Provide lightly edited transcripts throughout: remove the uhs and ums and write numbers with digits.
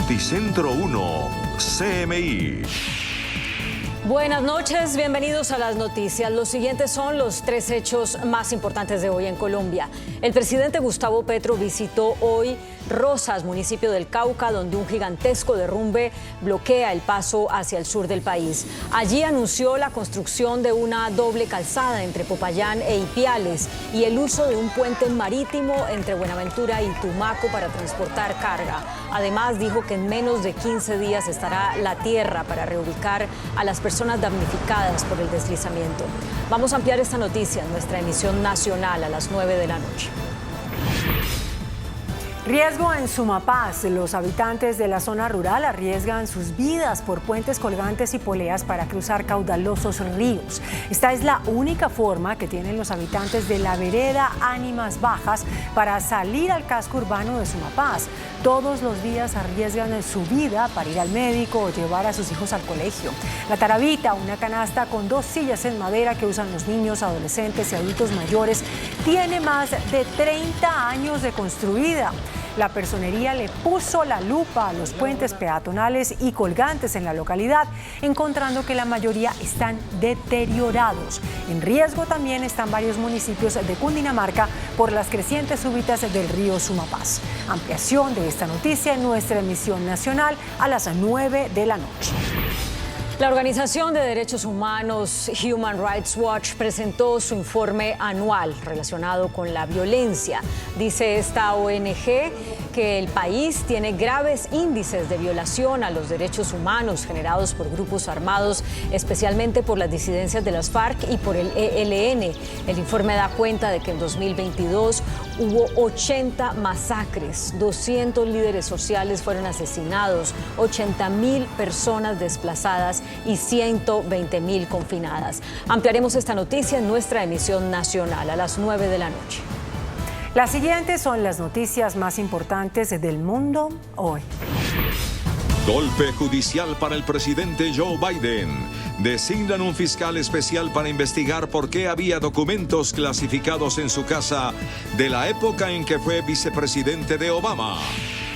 Noticentro 1, CMI. Buenas noches, bienvenidos a las noticias. Los siguientes son los 3 hechos más importantes de hoy en Colombia. El presidente Gustavo Petro visitó hoy Rosas, municipio del Cauca, donde un gigantesco derrumbe bloquea el paso hacia el sur del país. Allí anunció la construcción de una doble calzada entre Popayán e Ipiales y el uso de un puente marítimo entre Buenaventura y Tumaco para transportar carga. Además, dijo que en menos de 15 días estará la tierra para reubicar a las personas damnificadas por el deslizamiento. Vamos a ampliar esta noticia en nuestra emisión nacional a las 9 de la noche. Riesgo en Sumapaz. Los habitantes de la zona rural arriesgan sus vidas por puentes colgantes y poleas para cruzar caudalosos ríos. Esta es la única forma que tienen los habitantes de la vereda Ánimas Bajas para salir al casco urbano de Sumapaz. Todos los días arriesgan su vida para ir al médico o llevar a sus hijos al colegio. La tarabita, una canasta con 2 sillas en madera que usan los niños, adolescentes y adultos mayores, tiene más de 30 años de construida. La personería le puso la lupa a los puentes peatonales y colgantes en la localidad, encontrando que la mayoría están deteriorados. En riesgo también están varios municipios de Cundinamarca por las crecientes súbitas del río Sumapaz. Ampliación de esta noticia en nuestra emisión nacional a las 9 de la noche. La Organización de Derechos Humanos Human Rights Watch presentó su informe anual relacionado con la violencia. Dice esta ONG que el país tiene graves índices de violación a los derechos humanos generados por grupos armados, especialmente por las disidencias de las FARC y por el ELN. El informe da cuenta de que en 2022 hubo 80 masacres, 200 líderes sociales fueron asesinados, 80.000 personas desplazadas y 120.000 confinadas. Ampliaremos esta noticia en nuestra emisión nacional a las 9 de la noche. Las siguientes son las noticias más importantes del mundo hoy. Golpe judicial para el presidente Joe Biden. Designan un fiscal especial para investigar por qué había documentos clasificados en su casa de la época en que fue vicepresidente de Obama.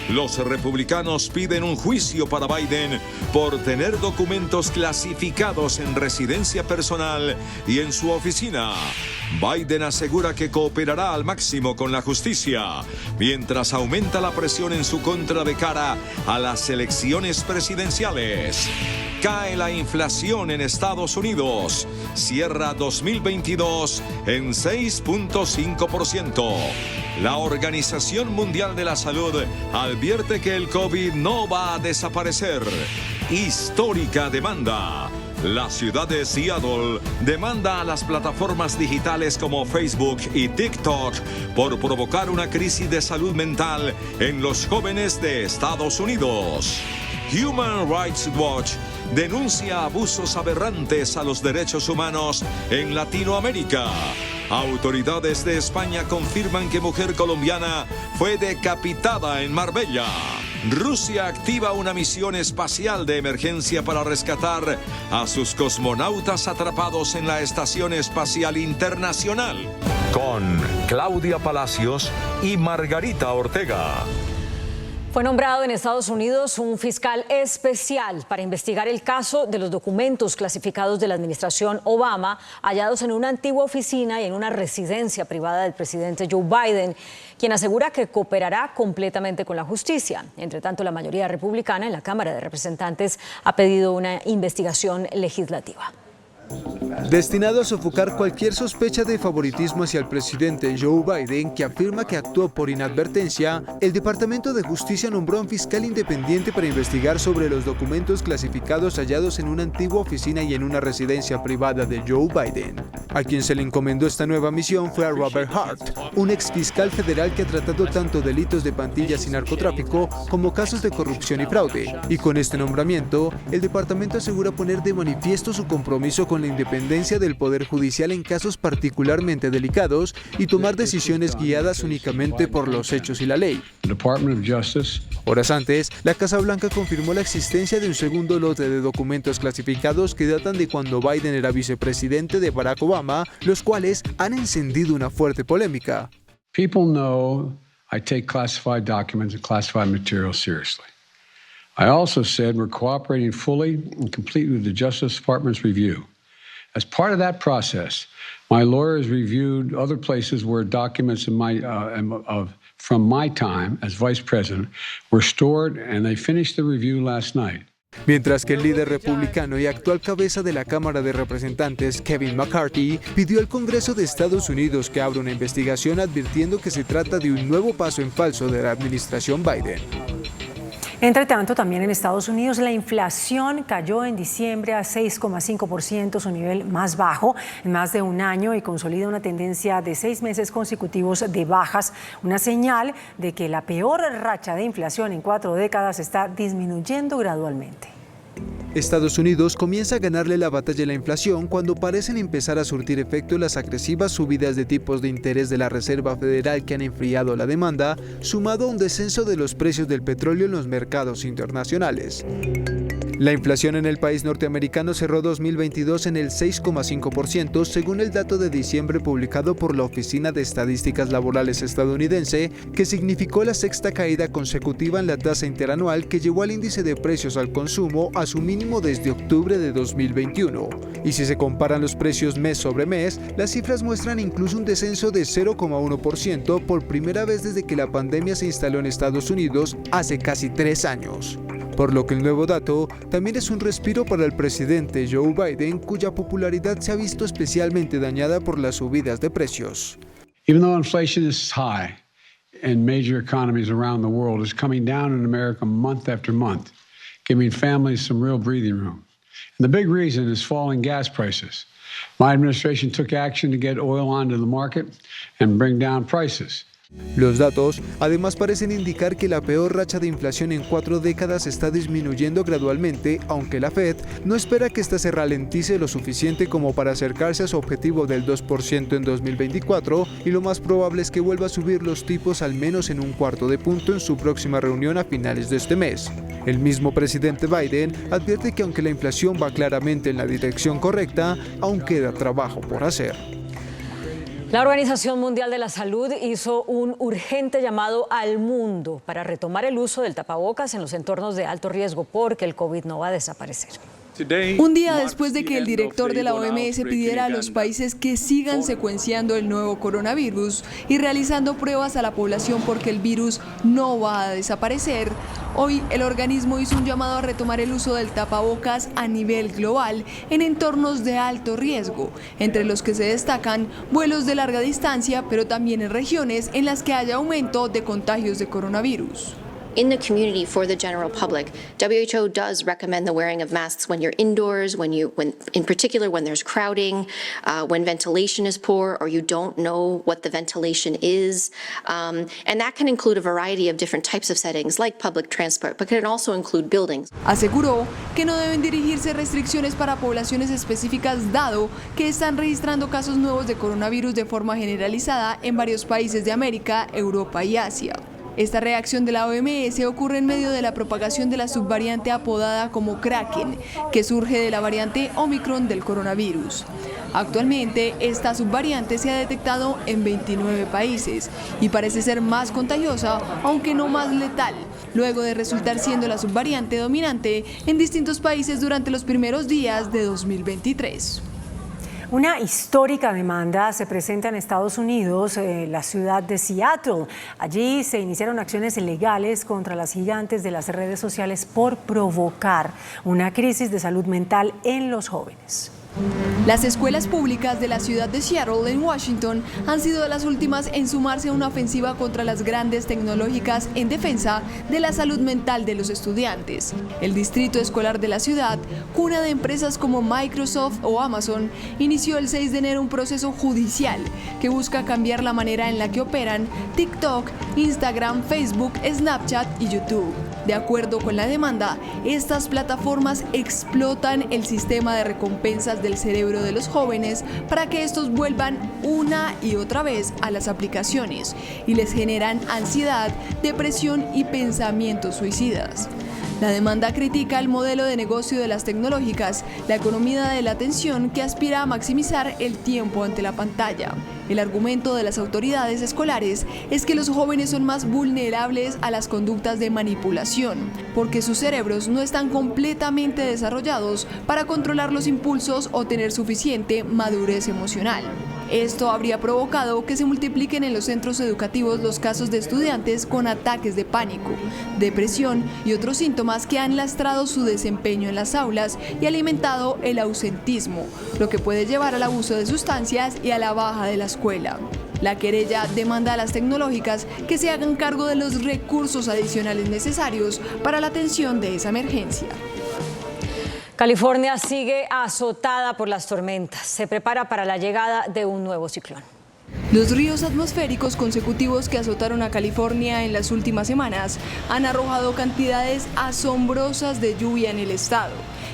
Los republicanos piden un juicio para Biden por tener documentos clasificados en residencia personal y en su oficina. Biden asegura que cooperará al máximo con la justicia, mientras aumenta la presión en su contra de cara a las elecciones presidenciales. Cae la inflación en Estados Unidos. Cierra 2022 en 6.5%. La Organización Mundial de la Salud advierte que el COVID no va a desaparecer. Histórica demanda. La ciudad de Seattle demanda a las plataformas digitales como Facebook y TikTok por provocar una crisis de salud mental en los jóvenes de Estados Unidos. Human Rights Watch denuncia abusos aberrantes a los derechos humanos en Latinoamérica. Autoridades de España confirman que mujer colombiana fue decapitada en Marbella. Rusia activa una misión espacial de emergencia para rescatar a sus cosmonautas atrapados en la Estación Espacial Internacional. Con Claudia Palacios y Margarita Ortega. Fue nombrado en Estados Unidos un fiscal especial para investigar el caso de los documentos clasificados de la administración Obama hallados en una antigua oficina y en una residencia privada del presidente Joe Biden, quien asegura que cooperará completamente con la justicia. Entre tanto, la mayoría republicana en la Cámara de Representantes ha pedido una investigación legislativa. Destinado a sofocar cualquier sospecha de favoritismo hacia el presidente Joe Biden, que afirma que actuó por inadvertencia, el Departamento de Justicia nombró a un fiscal independiente para investigar sobre los documentos clasificados hallados en una antigua oficina y en una residencia privada de Joe Biden. A quien se le encomendó esta nueva misión fue a Robert Hart, un exfiscal federal que ha tratado tanto delitos de pandillas y narcotráfico como casos de corrupción y fraude. Y con este nombramiento, el departamento asegura poner de manifiesto su compromiso con la independencia del Poder Judicial en casos particularmente delicados y tomar decisiones guiadas únicamente por los hechos y la ley. Horas antes, la Casa Blanca confirmó la existencia de un segundo lote de documentos clasificados que datan de cuando Biden era vicepresidente de Barack Obama, los cuales han encendido una fuerte polémica. People know I take classified documents and classified materials seriously. I also said we're cooperating fully and completely with the Justice Department's review. As part of that process, my lawyers reviewed other places where documents from my time as vice president were stored, and they finished the review last night. Mientras que el líder republicano y actual cabeza de la Cámara de Representantes, Kevin McCarthy, pidió al Congreso de Estados Unidos que abra una investigación advirtiendo que se trata de un nuevo paso en falso de la administración Biden. Entre tanto, también en Estados Unidos la inflación cayó en diciembre a 6,5%, su nivel más bajo en más de un año, y consolida una tendencia de 6 meses consecutivos de bajas, una señal de que la peor racha de inflación en 4 décadas está disminuyendo gradualmente. Estados Unidos comienza a ganarle la batalla a la inflación cuando parecen empezar a surtir efecto las agresivas subidas de tipos de interés de la Reserva Federal que han enfriado la demanda, sumado a un descenso de los precios del petróleo en los mercados internacionales. La inflación en el país norteamericano cerró 2022 en el 6,5%, según el dato de diciembre publicado por la Oficina de Estadísticas Laborales estadounidense, que significó la sexta caída consecutiva en la tasa interanual que llevó al índice de precios al consumo a su mínimo desde octubre de 2021. Y si se comparan los precios mes sobre mes, las cifras muestran incluso un descenso de 0,1% por primera vez desde que la pandemia se instaló en Estados Unidos hace casi 3 años. Por lo que el nuevo dato también es un respiro para el presidente Joe Biden, cuya popularidad se ha visto especialmente dañada por las subidas de precios. Even though inflation is high in major economies around the world, it's coming down in America month after month, giving families some real breathing room. And the big reason is falling gas prices. My administration took action to get oil onto the market and bring down prices. Los datos además parecen indicar que la peor racha de inflación en 4 décadas está disminuyendo gradualmente, aunque la Fed no espera que esta se ralentice lo suficiente como para acercarse a su objetivo del 2% en 2024, y lo más probable es que vuelva a subir los tipos al menos en 1/4 punto en su próxima reunión a finales de este mes. El mismo presidente Biden advierte que aunque la inflación va claramente en la dirección correcta, aún queda trabajo por hacer. La Organización Mundial de la Salud hizo un urgente llamado al mundo para retomar el uso del tapabocas en los entornos de alto riesgo, porque el COVID no va a desaparecer. Un día después de que el director de la OMS pidiera a los países que sigan secuenciando el nuevo coronavirus y realizando pruebas a la población porque el virus no va a desaparecer, hoy el organismo hizo un llamado a retomar el uso del tapabocas a nivel global en entornos de alto riesgo, entre los que se destacan vuelos de larga distancia, pero también en regiones en las que haya aumento de contagios de coronavirus. In the community, for the general public, WHO does recommend the wearing of masks when you're indoors, when in particular when there's crowding, when ventilation is poor or you don't know what the ventilation is, and that can include a variety of different types of settings like public transport, but can also include buildings. Aseguró que no deben dirigirse restricciones para poblaciones específicas, dado que están registrando casos nuevos de coronavirus de forma generalizada en varios países de América, Europa y Asia. Esta reacción de la OMS ocurre en medio de la propagación de la subvariante apodada como Kraken, que surge de la variante Omicron del coronavirus. Actualmente, esta subvariante se ha detectado en 29 países y parece ser más contagiosa, aunque no más letal, luego de resultar siendo la subvariante dominante en distintos países durante los primeros días de 2023. Una histórica demanda se presenta en Estados Unidos, la ciudad de Seattle. Allí se iniciaron acciones legales contra las gigantes de las redes sociales por provocar una crisis de salud mental en los jóvenes. Las escuelas públicas de la ciudad de Seattle, en Washington, han sido las últimas en sumarse a una ofensiva contra las grandes tecnológicas en defensa de la salud mental de los estudiantes. El distrito escolar de la ciudad, cuna de empresas como Microsoft o Amazon, inició el 6 de enero un proceso judicial que busca cambiar la manera en la que operan TikTok, Instagram, Facebook, Snapchat y YouTube. De acuerdo con la demanda, estas plataformas explotan el sistema de recompensas del cerebro de los jóvenes para que estos vuelvan una y otra vez a las aplicaciones y les generan ansiedad, depresión y pensamientos suicidas. La demanda critica el modelo de negocio de las tecnológicas, la economía de la atención que aspira a maximizar el tiempo ante la pantalla. El argumento de las autoridades escolares es que los jóvenes son más vulnerables a las conductas de manipulación, porque sus cerebros no están completamente desarrollados para controlar los impulsos o tener suficiente madurez emocional. Esto habría provocado que se multipliquen en los centros educativos los casos de estudiantes con ataques de pánico, depresión y otros síntomas que han lastrado su desempeño en las aulas y alimentado el ausentismo, lo que puede llevar al abuso de sustancias y a la baja de la escuela. La querella demanda a las tecnológicas que se hagan cargo de los recursos adicionales necesarios para la atención de esa emergencia. California sigue azotada por las tormentas. Se prepara para la llegada de un nuevo ciclón. Los ríos atmosféricos consecutivos que azotaron a California en las últimas semanas han arrojado cantidades asombrosas de lluvia en el estado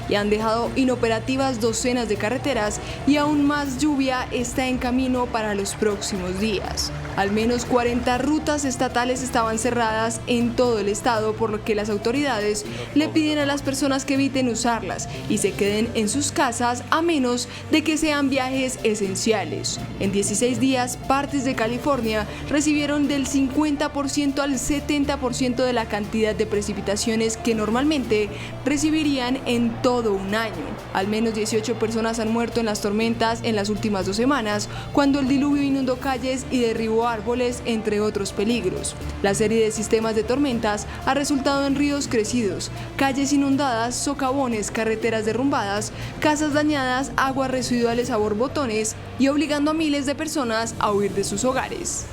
y han dejado inoperativas docenas de carreteras, y aún más lluvia está en camino para los próximos días. Al menos 40 rutas estatales estaban cerradas en todo el estado, por lo que las autoridades le piden a las personas que eviten usarlas y se queden en sus casas a menos de que sean viajes esenciales. En 16 días, partes de California recibieron del 50% al 70% de la cantidad de precipitaciones que normalmente recibirían en todo un año. Al menos 18 personas han muerto en las tormentas en las últimas 2 semanas, cuando el diluvio inundó calles y derribó árboles, entre otros peligros. La serie de sistemas de tormentas ha resultado en ríos crecidos, calles inundadas, socavones, carreteras derrumbadas, casas dañadas, aguas residuales a borbotones y obligando a miles de personas a huir de sus hogares.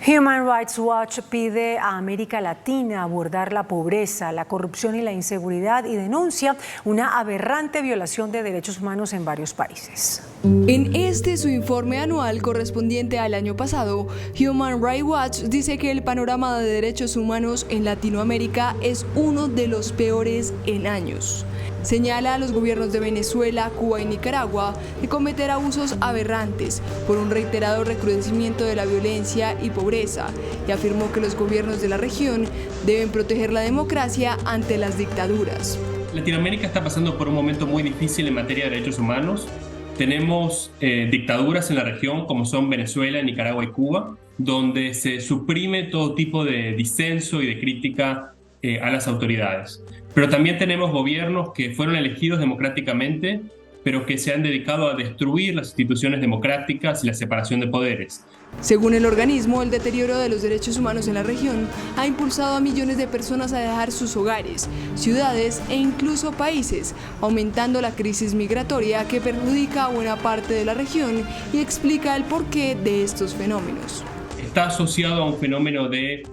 Human Rights Watch pide a América Latina abordar la pobreza, la corrupción y la inseguridad y denuncia una aberrante violación de derechos humanos en varios países. En su informe anual correspondiente al año pasado, Human Rights Watch dice que el panorama de derechos humanos en Latinoamérica es uno de los peores en años. Señala a los gobiernos de Venezuela, Cuba y Nicaragua de cometer abusos aberrantes por un reiterado recrudecimiento de la violencia y pobreza, y afirmó que los gobiernos de la región deben proteger la democracia ante las dictaduras. Latinoamérica está pasando por un momento muy difícil en materia de derechos humanos. Tenemos dictaduras en la región como son Venezuela, Nicaragua y Cuba, donde se suprime todo tipo de disenso y de crítica a las autoridades. Pero también tenemos gobiernos que fueron elegidos democráticamente, pero que se han dedicado a destruir las instituciones democráticas y la separación de poderes. Según el organismo, el deterioro de los derechos humanos en la región ha impulsado a millones de personas a dejar sus hogares, ciudades e incluso países, aumentando la crisis migratoria que perjudica a buena parte de la región y explica el porqué de estos fenómenos. Está asociado a un fenómeno de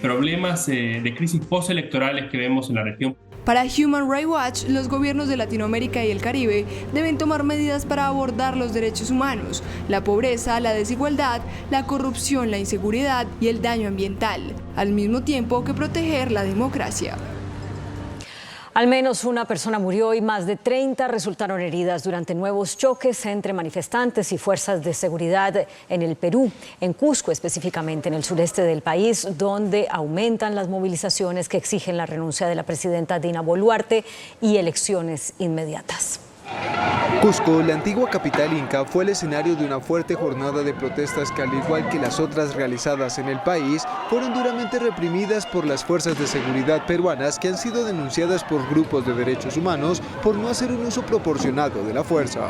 problemas de crisis postelectorales que vemos en la región. Para Human Rights Watch, los gobiernos de Latinoamérica y el Caribe deben tomar medidas para abordar los derechos humanos, la pobreza, la desigualdad, la corrupción, la inseguridad y el daño ambiental, al mismo tiempo que proteger la democracia. Al menos una persona murió y más de 30 resultaron heridas durante nuevos choques entre manifestantes y fuerzas de seguridad en el Perú, en Cusco específicamente, en el sureste del país, donde aumentan las movilizaciones que exigen la renuncia de la presidenta Dina Boluarte y elecciones inmediatas. Cusco, la antigua capital inca, fue el escenario de una fuerte jornada de protestas que, al igual que las otras realizadas en el país, fueron duramente reprimidas por las fuerzas de seguridad peruanas, que han sido denunciadas por grupos de derechos humanos por no hacer un uso proporcionado de la fuerza.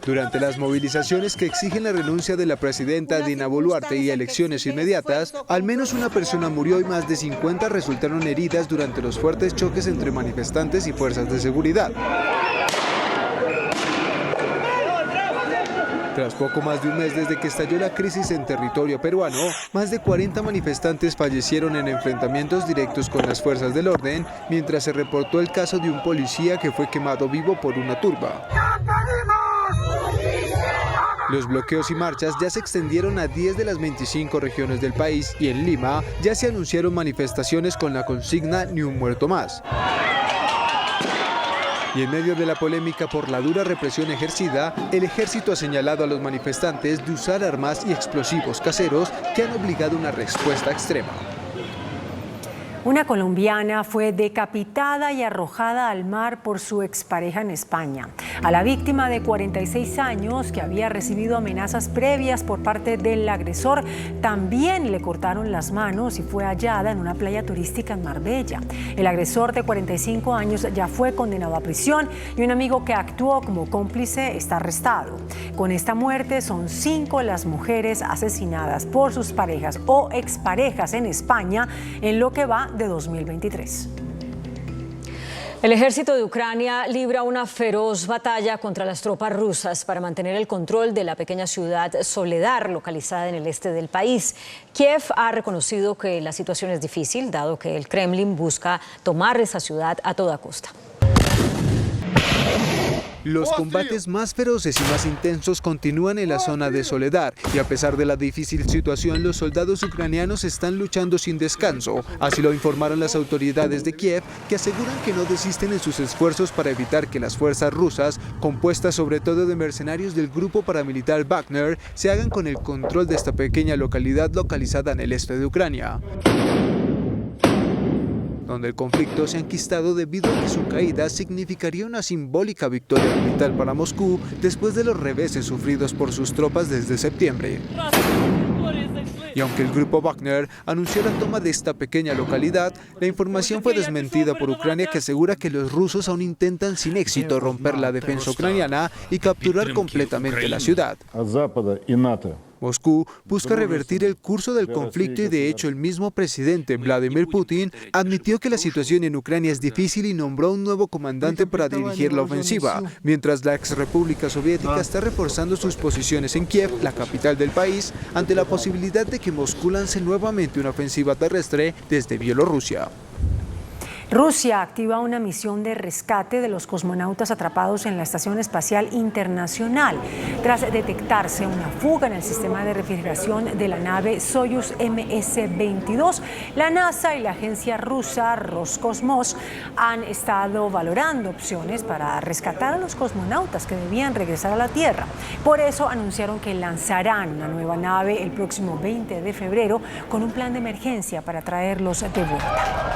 Durante las movilizaciones que exigen la renuncia de la presidenta Dina Boluarte y elecciones inmediatas, al menos una persona murió y más de 50 resultaron heridas durante los fuertes choques entre manifestantes y fuerzas de seguridad. Tras poco más de un mes desde que estalló la crisis en territorio peruano, más de 40 manifestantes fallecieron en enfrentamientos directos con las fuerzas del orden, mientras se reportó el caso de un policía que fue quemado vivo por una turba. Los bloqueos y marchas ya se extendieron a 10 de las 25 regiones del país y en Lima ya se anunciaron manifestaciones con la consigna "Ni un muerto más". Y en medio de la polémica por la dura represión ejercida, el ejército ha señalado a los manifestantes de usar armas y explosivos caseros que han obligado una respuesta extrema. Una colombiana fue decapitada y arrojada al mar por su expareja en España. A la víctima de 46 años, que había recibido amenazas previas por parte del agresor, también le cortaron las manos y fue hallada en una playa turística en Marbella. El agresor de 45 años ya fue condenado a prisión y un amigo que actuó como cómplice está arrestado. Con esta muerte son 5 las mujeres asesinadas por sus parejas o exparejas en España en lo que va de 2023. El ejército de Ucrania libra una feroz batalla contra las tropas rusas para mantener el control de la pequeña ciudad Soledar, localizada en el este del país. Kiev ha reconocido que la situación es difícil, dado que el Kremlin busca tomar esa ciudad a toda costa. Los combates más feroces y más intensos continúan en la zona de Soledar y a pesar de la difícil situación, los soldados ucranianos están luchando sin descanso. Así lo informaron las autoridades de Kiev, que aseguran que no desisten en sus esfuerzos para evitar que las fuerzas rusas, compuestas sobre todo de mercenarios del grupo paramilitar Wagner, se hagan con el control de esta pequeña localidad localizada en el este de Ucrania, donde el conflicto se ha enquistado debido a que su caída significaría una simbólica victoria militar para Moscú después de los reveses sufridos por sus tropas desde septiembre. Y aunque el grupo Wagner anunció la toma de esta pequeña localidad, la información fue desmentida por Ucrania, que asegura que los rusos aún intentan sin éxito romper la defensa ucraniana y capturar completamente la ciudad. Moscú busca revertir el curso del conflicto y de hecho el mismo presidente Vladimir Putin admitió que la situación en Ucrania es difícil y nombró un nuevo comandante para dirigir la ofensiva, mientras la exrepública soviética está reforzando sus posiciones en Kiev, la capital del país, ante la posibilidad de que Moscú lance nuevamente una ofensiva terrestre desde Bielorrusia. Rusia activa una misión de rescate de los cosmonautas atrapados en la Estación Espacial Internacional tras detectarse una fuga en el sistema de refrigeración de la nave Soyuz MS-22. La NASA y la agencia rusa Roscosmos han estado valorando opciones para rescatar a los cosmonautas que debían regresar a la Tierra. Por eso anunciaron que lanzarán una nueva nave el próximo 20 de febrero con un plan de emergencia para traerlos de vuelta.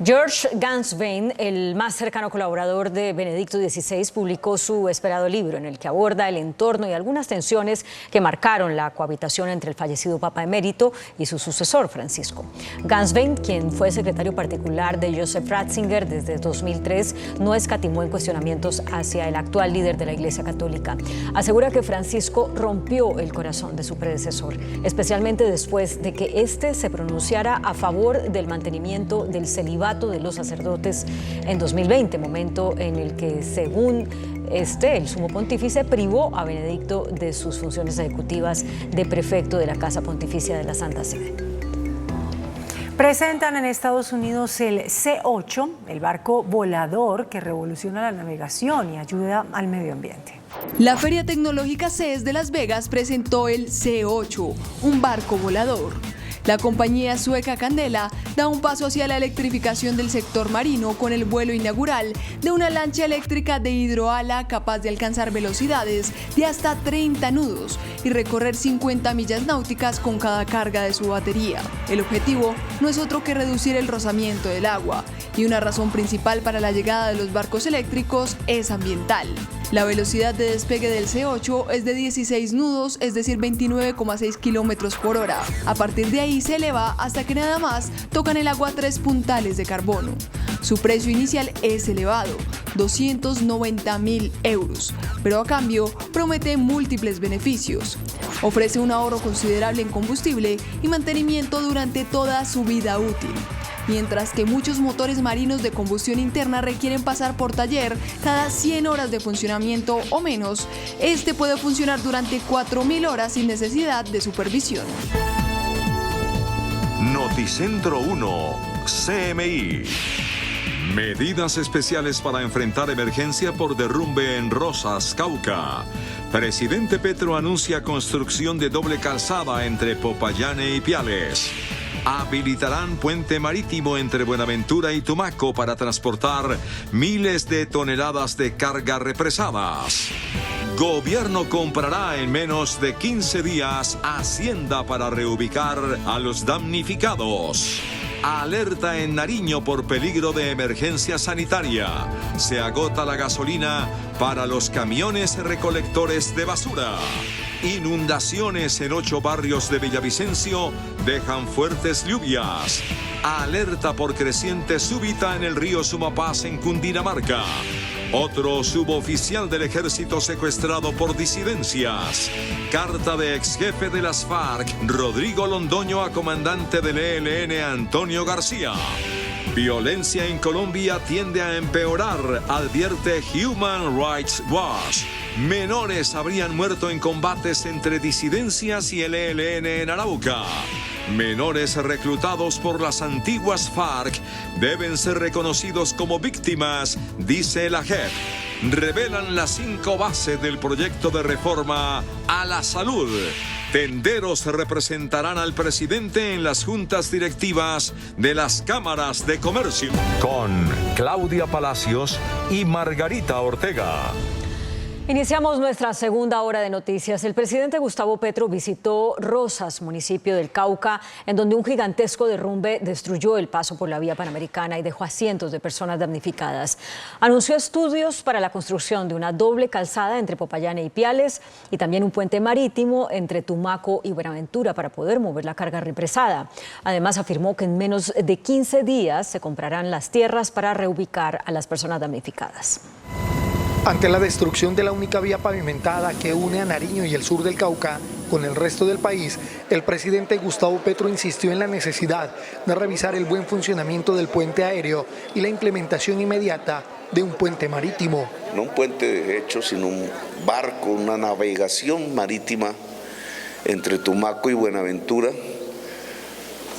George Ganswein, el más cercano colaborador de Benedicto XVI, publicó su esperado libro en el que aborda el entorno y algunas tensiones que marcaron la cohabitación entre el fallecido Papa Emérito y su sucesor, Francisco. Ganswein, quien fue secretario particular de Joseph Ratzinger desde 2003, no escatimó en cuestionamientos hacia el actual líder de la Iglesia Católica. Asegura que Francisco rompió el corazón de su predecesor, especialmente después de que éste se pronunciara a favor del mantenimiento del celibato de los sacerdotes en 2020, momento en el que, según el sumo pontífice privó a Benedicto de sus funciones ejecutivas de prefecto de la Casa Pontificia de la Santa Sede. Presentan en Estados Unidos el C8, el barco volador que revoluciona la navegación y ayuda al medio ambiente. La Feria Tecnológica CES de Las Vegas presentó el C8, un barco volador. La compañía sueca Candela da un paso hacia la electrificación del sector marino con el vuelo inaugural de una lancha eléctrica de hidroala capaz de alcanzar velocidades de hasta 30 nudos y recorrer 50 millas náuticas con cada carga de su batería. El objetivo no es otro que reducir el rozamiento del agua, y una razón principal para la llegada de los barcos eléctricos es ambiental. La velocidad de despegue del C8 es de 16 nudos, es decir, 29,6 kilómetros por hora. A partir de ahí se eleva hasta que nada más tocan el agua 3 puntales de carbono. Su precio inicial es elevado, 290.000 euros, pero a cambio promete múltiples beneficios. Ofrece un ahorro considerable en combustible y mantenimiento durante toda su vida útil. Mientras que muchos motores marinos de combustión interna requieren pasar por taller cada 100 horas de funcionamiento o menos, este puede funcionar durante 4.000 horas sin necesidad de supervisión. Noticentro 1, CMI. Medidas especiales para enfrentar emergencia por derrumbe en Rosas, Cauca. Presidente Petro anuncia construcción de doble calzada entre Popayán y Piales. Habilitarán puente marítimo entre Buenaventura y Tumaco para transportar miles de toneladas de carga represadas. Gobierno comprará en menos de 15 días Hacienda para reubicar a los damnificados. Alerta en Nariño por peligro de emergencia sanitaria. Se agota la gasolina para los camiones recolectores de basura. Inundaciones en 8 barrios de Villavicencio dejan fuertes lluvias. Alerta por creciente súbita en el río Sumapaz en Cundinamarca. Otro suboficial del ejército secuestrado por disidencias. Carta de ex jefe de las FARC, Rodrigo Londoño, a comandante del ELN, Antonio García. Violencia en Colombia tiende a empeorar, advierte Human Rights Watch. Menores habrían muerto en combates entre disidencias y el ELN en Arauca. Menores reclutados por las antiguas FARC deben ser reconocidos como víctimas, dice la JEP. Revelan las 5 bases del proyecto de reforma a la salud. Tenderos representarán al presidente en las juntas directivas de las cámaras de comercio. Con Claudia Palacios y Margarita Ortega. Iniciamos nuestra segunda hora de noticias. El presidente Gustavo Petro visitó Rosas, municipio del Cauca, en donde un gigantesco derrumbe destruyó el paso por la vía panamericana y dejó a cientos de personas damnificadas. Anunció estudios para la construcción de una doble calzada entre Popayán e Ipiales y también un puente marítimo entre Tumaco y Buenaventura para poder mover la carga represada. Además, afirmó que en menos de 15 días se comprarán las tierras para reubicar a las personas damnificadas. Ante la destrucción de la única vía pavimentada que une a Nariño y el sur del Cauca con el resto del país, el presidente Gustavo Petro insistió en la necesidad de revisar el buen funcionamiento del puente aéreo y la implementación inmediata de un puente marítimo. No un puente de hecho, sino un barco, una navegación marítima entre Tumaco y Buenaventura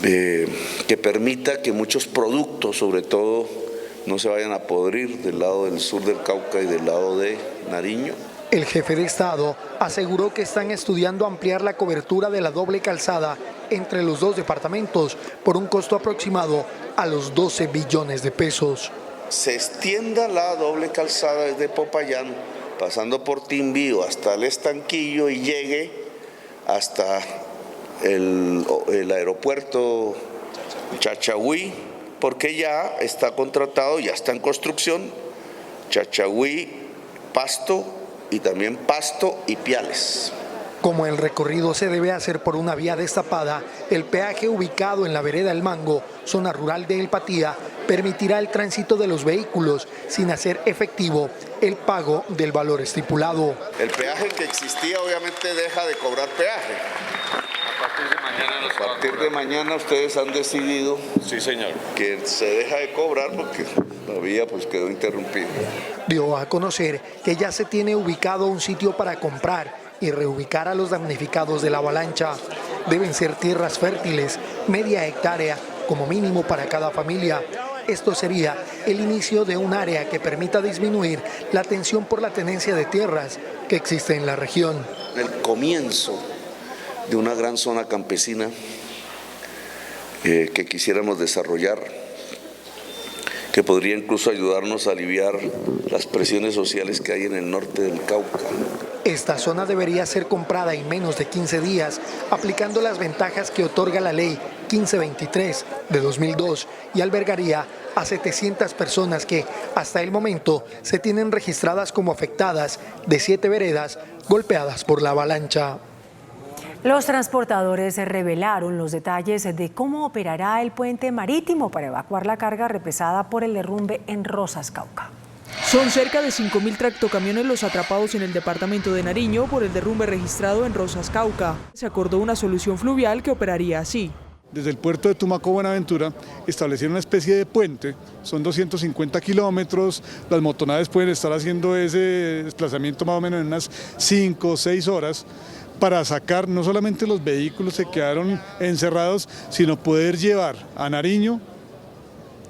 que permita que muchos productos, sobre todo, no se vayan a podrir del lado del sur del Cauca y del lado de Nariño. El jefe de Estado aseguró que están estudiando ampliar la cobertura de la doble calzada entre los dos departamentos por un costo aproximado a los 12 billones de pesos. Se extienda la doble calzada desde Popayán, pasando por Timbío hasta el Estanquillo y llegue hasta el aeropuerto Chachagüí, porque ya está contratado, ya está en construcción, Chachagüí, Pasto y también Pasto y Ipiales. Como el recorrido se debe hacer por una vía destapada, el peaje ubicado en la vereda El Mango, zona rural de El Patía, permitirá el tránsito de los vehículos sin hacer efectivo el pago del valor estipulado. El peaje que existía obviamente deja de cobrar peaje. A partir de mañana ustedes han decidido, sí, señor, que se deja de cobrar porque la vía pues quedó interrumpida. Dio a conocer que ya se tiene ubicado un sitio para comprar y reubicar a los damnificados de la avalancha. Deben ser tierras fértiles, media hectárea como mínimo para cada familia. Esto sería el inicio de un área que permita disminuir la tensión por la tenencia de tierras que existe en la región. El comienzo de una gran zona campesina que quisiéramos desarrollar, que podría incluso ayudarnos a aliviar las presiones sociales que hay en el norte del Cauca. Esta zona debería ser comprada en menos de 15 días, aplicando las ventajas que otorga la ley 1523 de 2002 y albergaría a 700 personas que hasta el momento se tienen registradas como afectadas de 7 veredas golpeadas por la avalancha. Los transportadores revelaron los detalles de cómo operará el puente marítimo para evacuar la carga represada por el derrumbe en Rosas, Cauca. Son cerca de 5.000 tractocamiones los atrapados en el departamento de Nariño por el derrumbe registrado en Rosas, Cauca. Se acordó una solución fluvial que operaría así. Desde el puerto de Tumaco, Buenaventura, establecieron una especie de puente, son 250 kilómetros, las motonaves pueden estar haciendo ese desplazamiento más o menos en unas 5 o 6 horas, para sacar no solamente los vehículos que quedaron encerrados, sino poder llevar a Nariño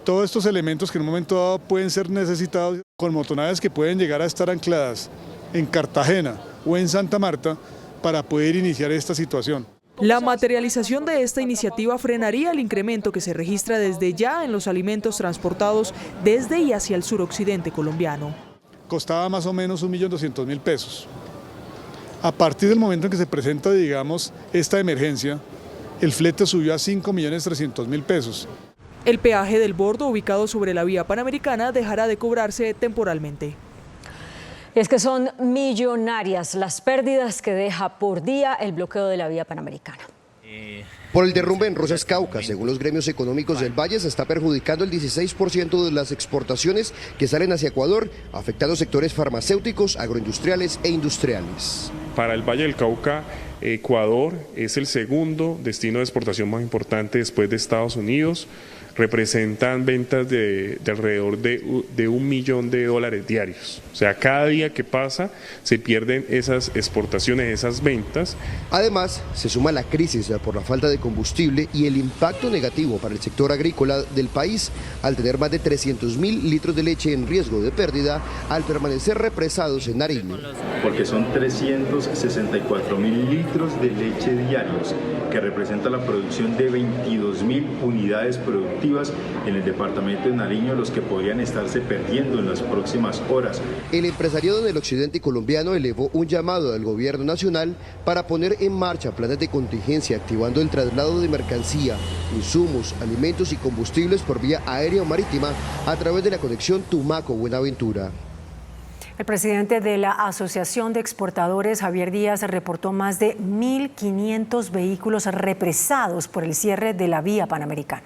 todos estos elementos que en un momento dado pueden ser necesitados, con motonaves que pueden llegar a estar ancladas en Cartagena o en Santa Marta para poder iniciar esta situación. La materialización de esta iniciativa frenaría el incremento que se registra desde ya en los alimentos transportados desde y hacia el suroccidente colombiano. Costaba más o menos 1.200.000 pesos. A partir del momento en que se presenta, digamos, esta emergencia, el flete subió a 5.300.000 pesos. El peaje del bordo, ubicado sobre la vía panamericana, dejará de cobrarse temporalmente. Es que son millonarias las pérdidas que deja por día el bloqueo de la vía panamericana. Por el derrumbe en Rosas Cauca, según los gremios económicos del Valle, se está perjudicando el 16% de las exportaciones que salen hacia Ecuador, afectando sectores farmacéuticos, agroindustriales e industriales. Para el Valle del Cauca, Ecuador es el segundo destino de exportación más importante después de Estados Unidos. Representan ventas de alrededor de $1 millón diarios. O sea, cada día que pasa se pierden esas exportaciones, esas ventas. Además, se suma la crisis por la falta de combustible y el impacto negativo para el sector agrícola del país al tener más de 300.000 litros de leche en riesgo de pérdida al permanecer represados en Nariño. Porque son 364.000 litros de leche diarios, que representa la producción de 22.000 unidades productivas en el departamento de Nariño, los que podrían estarse perdiendo en las próximas horas. El empresariado del occidente colombiano elevó un llamado al gobierno nacional para poner en marcha planes de contingencia, activando el traslado de mercancía, insumos, alimentos y combustibles por vía aérea o marítima a través de la conexión Tumaco-Buenaventura. El presidente de la Asociación de Exportadores, Javier Díaz, reportó más de 1.500 vehículos represados por el cierre de la vía panamericana.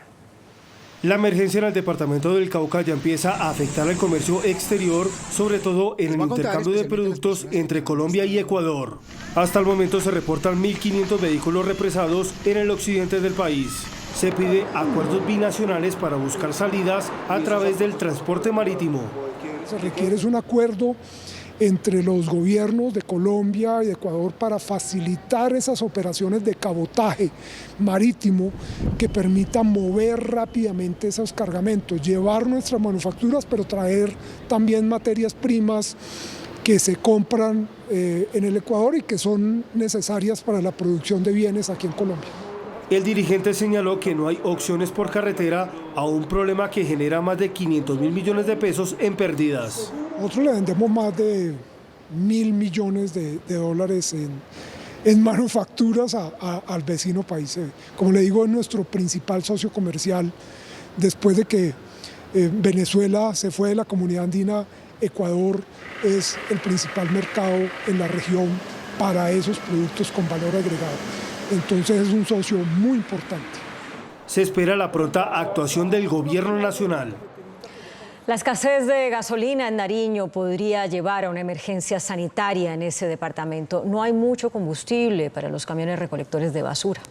La emergencia en el departamento del Cauca ya empieza a afectar al comercio exterior, sobre todo en el intercambio de productos entre Colombia y Ecuador. Hasta el momento se reportan 1.500 vehículos represados en el occidente del país. Se pide acuerdos binacionales para buscar salidas a través del transporte marítimo. Se requiere un acuerdo entre los gobiernos de Colombia y de Ecuador para facilitar esas operaciones de cabotaje marítimo que permitan mover rápidamente esos cargamentos, llevar nuestras manufacturas, pero traer también materias primas que se compran en el Ecuador y que son necesarias para la producción de bienes aquí en Colombia. El dirigente señaló que no hay opciones por carretera a un problema que genera más de 500.000 millones de pesos en pérdidas. Nosotros le vendemos más de 1.000 millones de dólares en manufacturas al vecino país. Como le digo, es nuestro principal socio comercial. Después de que Venezuela se fue de la comunidad andina, Ecuador es el principal mercado en la región para esos productos con valor agregado. Entonces es un socio muy importante. Se espera la pronta actuación del gobierno nacional. La escasez de gasolina en Nariño podría llevar a una emergencia sanitaria en ese departamento. No hay mucho combustible para los camiones recolectores de basura.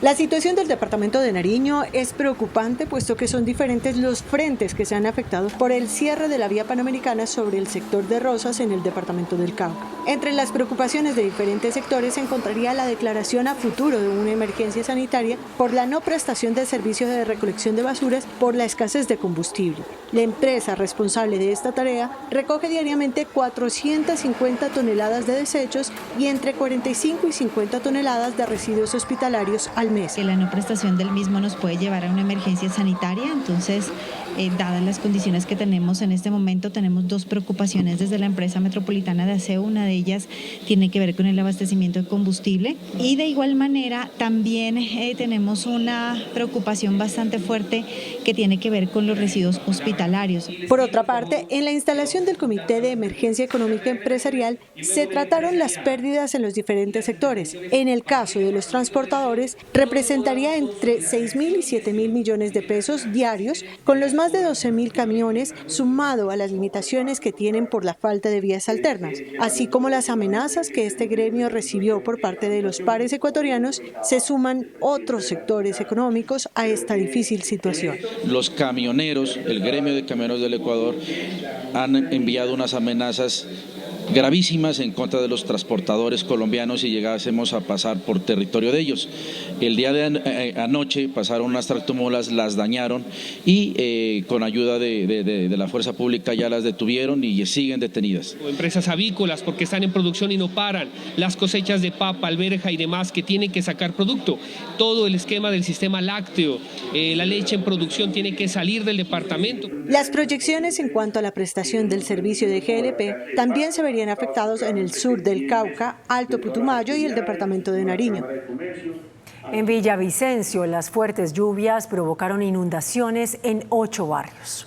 La situación del departamento de Nariño es preocupante, puesto que son diferentes los frentes que se han afectado por el cierre de la vía panamericana sobre el sector de Rosas en el departamento del Cauca. Entre las preocupaciones de diferentes sectores se encontraría la declaración a futuro de una emergencia sanitaria por la no prestación del servicio de recolección de basuras por la escasez de combustible. La empresa responsable de esta tarea recoge diariamente 450 toneladas de desechos y entre 45 y 50 toneladas de residuos hospitalarios al mes. Que la no prestación del mismo nos puede llevar a una emergencia sanitaria, entonces, dadas las condiciones que tenemos en este momento, tenemos dos preocupaciones desde la empresa metropolitana de aseo. Una de ellas tiene que ver con el abastecimiento de combustible y de igual manera también tenemos una preocupación bastante fuerte que tiene que ver con los residuos hospitalarios. Por otra parte, en la instalación del Comité de Emergencia Económica Empresarial se trataron las pérdidas en los diferentes sectores. En el caso de los transportadores, representaría entre 6.000 y 7.000 millones de pesos diarios, con los más de 12.000 camiones, sumado a las limitaciones que tienen por la falta de vías alternas, así como las amenazas que este gremio recibió por parte de los pares ecuatorianos. Se suman otros sectores económicos a esta difícil situación. Los camioneros, el gremio de camioneros del Ecuador, han enviado unas amenazas gravísimas en contra de los transportadores colombianos si llegásemos a pasar por territorio de ellos. El día de anoche pasaron unas tractomulas, las dañaron y con ayuda de la fuerza pública ya las detuvieron y siguen detenidas. Empresas avícolas porque están en producción y no paran, las cosechas de papa, alberja y demás que tienen que sacar producto, todo el esquema del sistema lácteo, la leche en producción tiene que salir del departamento. Las proyecciones en cuanto a la prestación del servicio de GLP también se verían estarían afectados en el sur del Cauca, Alto Putumayo y el departamento de Nariño. En Villavicencio, las fuertes lluvias provocaron inundaciones en 8 barrios.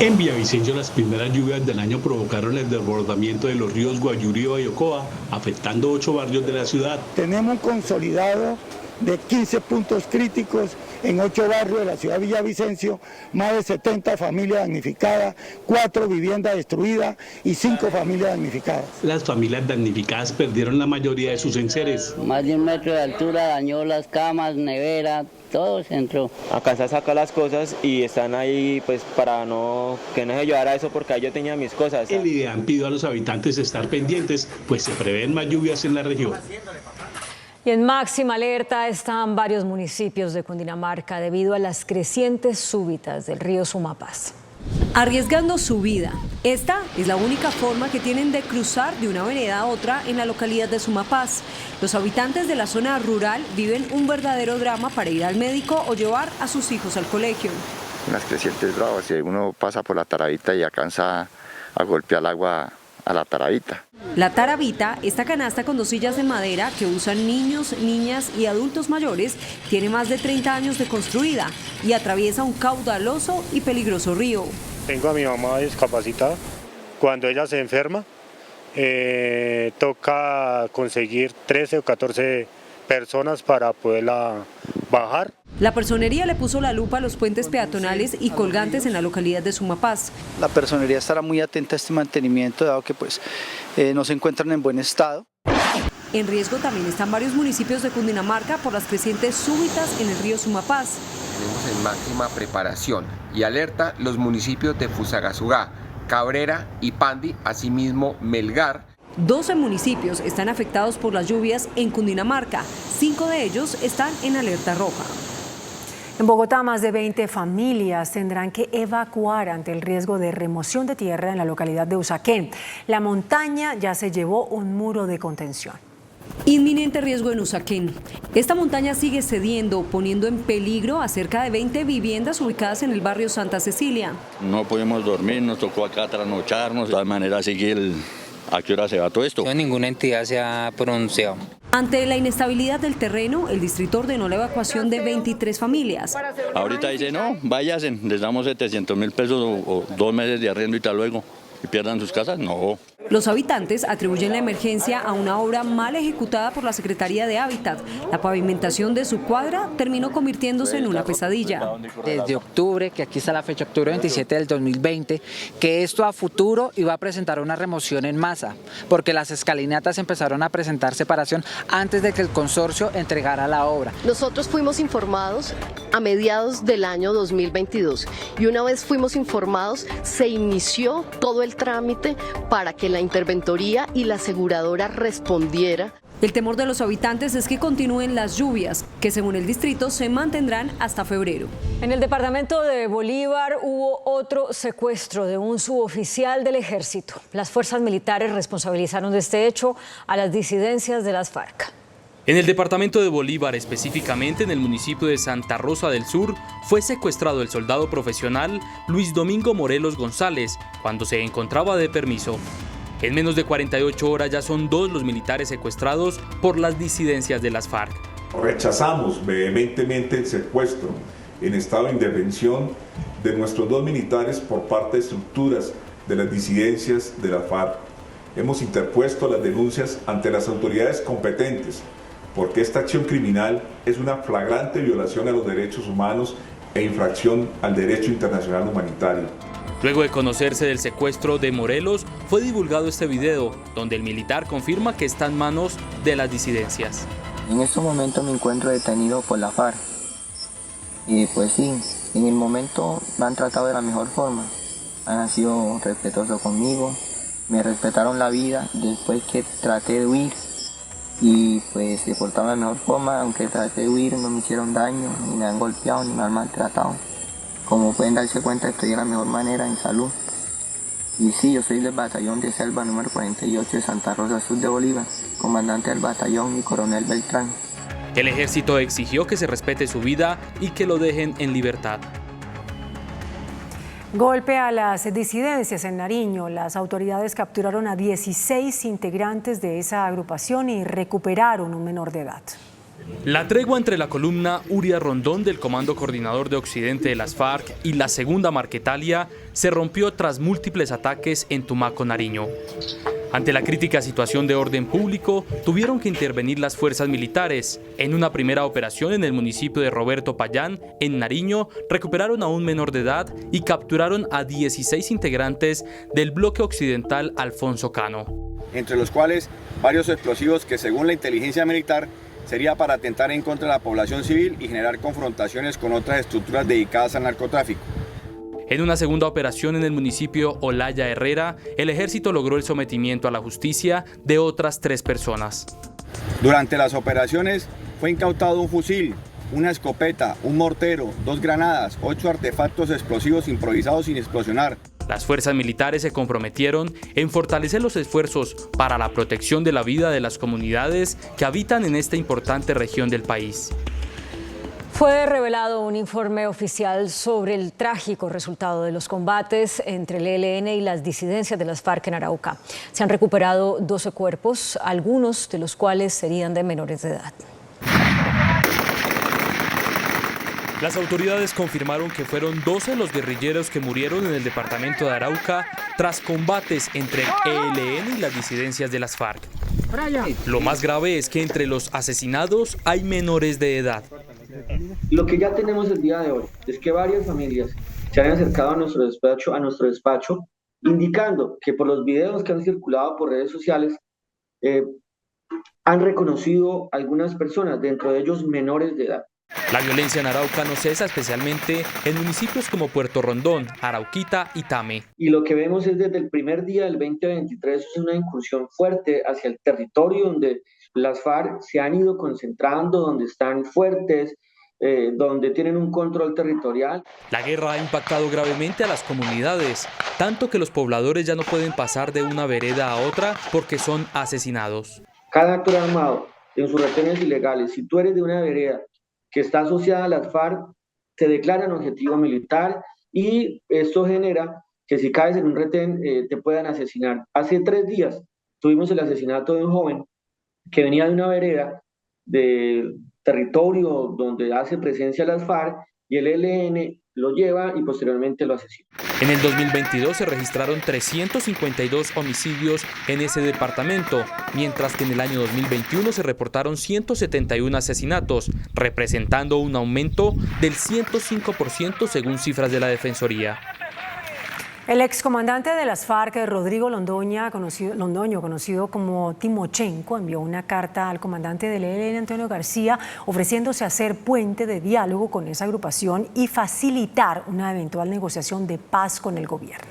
En Villavicencio, las primeras lluvias del año provocaron el desbordamiento de los ríos Guayurío y Ocoa, afectando 8 barrios de la ciudad. Tenemos un consolidado de 15 puntos críticos en 8 barrios de la ciudad de Villavicencio, más de 70 familias damnificadas, 4 viviendas destruidas y 5 familias damnificadas. Las familias damnificadas perdieron la mayoría de sus enseres. Más de 1 metro de altura, dañó las camas, nevera, todo se entró. Alcanzé a sacar las cosas y están ahí pues para que no se llevara eso, porque ahí yo tenía mis cosas. El IDEAM pidió a los habitantes estar pendientes, pues se prevén más lluvias en la región. Y en máxima alerta están varios municipios de Cundinamarca debido a las crecientes súbitas del río Sumapaz. Arriesgando su vida. Esta es la única forma que tienen de cruzar de una vereda a otra en la localidad de Sumapaz. Los habitantes de la zona rural viven un verdadero drama para ir al médico o llevar a sus hijos al colegio. Unas crecientes bravas, si uno pasa por la taravita y alcanza a golpear el agua a la taravita. La taravita, esta canasta con 2 sillas de madera que usan niños, niñas y adultos mayores, tiene más de 30 años de construida y atraviesa un caudaloso y peligroso río. Tengo a mi mamá discapacitada. Cuando ella se enferma, toca conseguir 13 o 14 personas para poderla bajar. La personería le puso la lupa a los puentes peatonales y colgantes en la localidad de Sumapaz. La personería estará muy atenta a este mantenimiento, dado que no se encuentran en buen estado. En riesgo también están varios municipios de Cundinamarca por las crecientes súbitas en el río Sumapaz. Tenemos en máxima preparación y alerta los municipios de Fusagasugá, Cabrera y Pandi, asimismo Melgar. 12 municipios están afectados por las lluvias en Cundinamarca, 5 de ellos están en alerta roja. En Bogotá, más de 20 familias tendrán que evacuar ante el riesgo de remoción de tierra en la localidad de Usaquén. La montaña ya se llevó un muro de contención. Inminente riesgo en Usaquén. Esta montaña sigue cediendo, poniendo en peligro a cerca de 20 viviendas ubicadas en el barrio Santa Cecilia. No podemos dormir, nos tocó acá trasnocharnos, de todas maneras sigue ¿a qué hora se va todo esto? Ninguna entidad se ha pronunciado. Ante la inestabilidad del terreno, el distrito ordenó la evacuación de 23 familias. Ahorita dice, no, váyanse, les damos 700.000 pesos o 2 meses de arriendo y tal luego. ¿Y pierdan sus casas? No. Los habitantes atribuyen la emergencia a una obra mal ejecutada por la Secretaría de Hábitat. La pavimentación de su cuadra terminó convirtiéndose en una pesadilla. Desde octubre, que aquí está la fecha, octubre 27 del 2020, que esto a futuro iba a presentar una remoción en masa, porque las escalinatas empezaron a presentar separación antes de que el consorcio entregara la obra. Nosotros fuimos informados a mediados del año 2022 y una vez fuimos informados, se inició todo el trámite para que la interventoría y la aseguradora respondiera. El temor de los habitantes es que continúen las lluvias, que según el distrito se mantendrán hasta febrero. En el departamento de Bolívar hubo otro secuestro de un suboficial del ejército. Las fuerzas militares responsabilizaron de este hecho a las disidencias de las FARC. En el departamento de Bolívar, específicamente en el municipio de Santa Rosa del Sur, fue secuestrado el soldado profesional Luis Domingo Morelos González cuando se encontraba de permiso. En menos de 48 horas ya son 2 los militares secuestrados por las disidencias de las FARC. Rechazamos vehementemente el secuestro en estado de indefensión de nuestros 2 militares por parte de estructuras de las disidencias de la FARC. Hemos interpuesto las denuncias ante las autoridades competentes, porque esta acción criminal es una flagrante violación a los derechos humanos e infracción al derecho internacional humanitario. Luego de conocerse del secuestro de Morelos, fue divulgado este video, donde el militar confirma que está en manos de las disidencias. En este momento me encuentro detenido por la FARC. Y pues sí, en el momento me han tratado de la mejor forma. Han sido respetuosos conmigo, me respetaron la vida después que traté de huir. Y pues se portaron de la mejor forma, aunque traté de huir, no me hicieron daño, ni me han golpeado, ni me han maltratado. Como pueden darse cuenta, estoy de la mejor manera en salud. Y sí, yo soy del batallón de selva número 48 de Santa Rosa Sur de Bolívar, comandante del batallón y coronel Beltrán. El ejército exigió que se respete su vida y que lo dejen en libertad. Golpe a las disidencias en Nariño. Las autoridades capturaron a 16 integrantes de esa agrupación y recuperaron un menor de edad. La tregua entre la columna Uria Rondón del Comando Coordinador de Occidente de las FARC y la segunda Marquetalia se rompió tras múltiples ataques en Tumaco, Nariño. Ante la crítica situación de orden público, tuvieron que intervenir las fuerzas militares. En una primera operación en el municipio de Roberto Payán, en Nariño, recuperaron a un menor de edad y capturaron a 16 integrantes del bloque occidental Alfonso Cano. Entre los cuales varios explosivos que, según la inteligencia militar, sería para atentar en contra de la población civil y generar confrontaciones con otras estructuras dedicadas al narcotráfico. En una segunda operación en el municipio Olaya Herrera, el ejército logró el sometimiento a la justicia de otras 3 personas. Durante las operaciones fue incautado un fusil, una escopeta, un mortero, 2 granadas, 8 artefactos explosivos improvisados sin explosionar. Las fuerzas militares se comprometieron en fortalecer los esfuerzos para la protección de la vida de las comunidades que habitan en esta importante región del país. Fue revelado un informe oficial sobre el trágico resultado de los combates entre el ELN y las disidencias de las FARC en Arauca. Se han recuperado 12 cuerpos, algunos de los cuales serían de menores de edad. Las autoridades confirmaron que fueron 12 los guerrilleros que murieron en el departamento de Arauca tras combates entre el ELN y las disidencias de las FARC. Lo más grave es que entre los asesinados hay menores de edad. Lo que ya tenemos el día de hoy es que varias familias se han acercado a nuestro despacho, indicando que por los videos que han circulado por redes sociales han reconocido algunas personas, dentro de ellos menores de edad. La violencia en Arauca no cesa, especialmente en municipios como Puerto Rondón, Arauquita y Tame. Y lo que vemos es desde el primer día del 2023 es una incursión fuerte hacia el territorio donde las FARC se han ido concentrando, donde están fuertes, donde tienen un control territorial. La guerra ha impactado gravemente a las comunidades, tanto que los pobladores ya no pueden pasar de una vereda a otra porque son asesinados. Cada actor armado en sus retenes ilegales, si tú eres de una vereda que está asociada a las FARC, te declaran objetivo militar y esto genera que si caes en un retén te puedan asesinar. Hace 3 días tuvimos el asesinato de un joven que venía de una vereda de territorio donde hace presencia las FARC y el ELN lo lleva y posteriormente lo asesina. En el 2022 se registraron 352 homicidios en ese departamento, mientras que en el año 2021 se reportaron 171 asesinatos, representando un aumento del 105% según cifras de la Defensoría. El excomandante de las FARC, Rodrigo Londoño, conocido como Timochenko, envió una carta al comandante del ELN, Antonio García, ofreciéndose a ser puente de diálogo con esa agrupación y facilitar una eventual negociación de paz con el gobierno.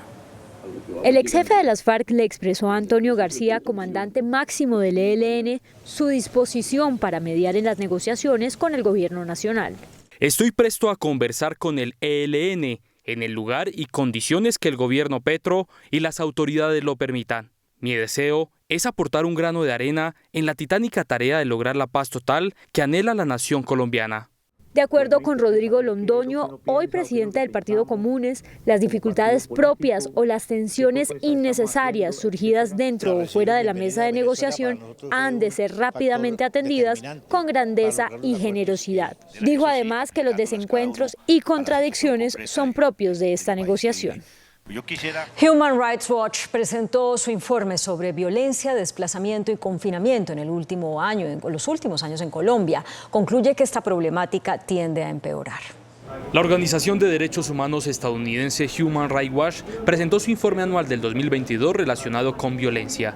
El ex jefe de las FARC le expresó a Antonio García, comandante máximo del ELN, su disposición para mediar en las negociaciones con el gobierno nacional. Estoy presto a conversar con el ELN en el lugar y condiciones que el gobierno Petro y las autoridades lo permitan. Mi deseo es aportar un grano de arena en la titánica tarea de lograr la paz total que anhela la nación colombiana. De acuerdo con Rodrigo Londoño, hoy presidente del Partido Comunes, las dificultades propias o las tensiones innecesarias surgidas dentro o fuera de la mesa de negociación han de ser rápidamente atendidas con grandeza y generosidad. Dijo además que los desencuentros y contradicciones son propios de esta negociación. Human Rights Watch presentó su informe sobre violencia, desplazamiento y confinamiento en los últimos años en Colombia. Concluye que esta problemática tiende a empeorar. La organización de derechos humanos estadounidense Human Rights Watch presentó su informe anual del 2022 relacionado con violencia.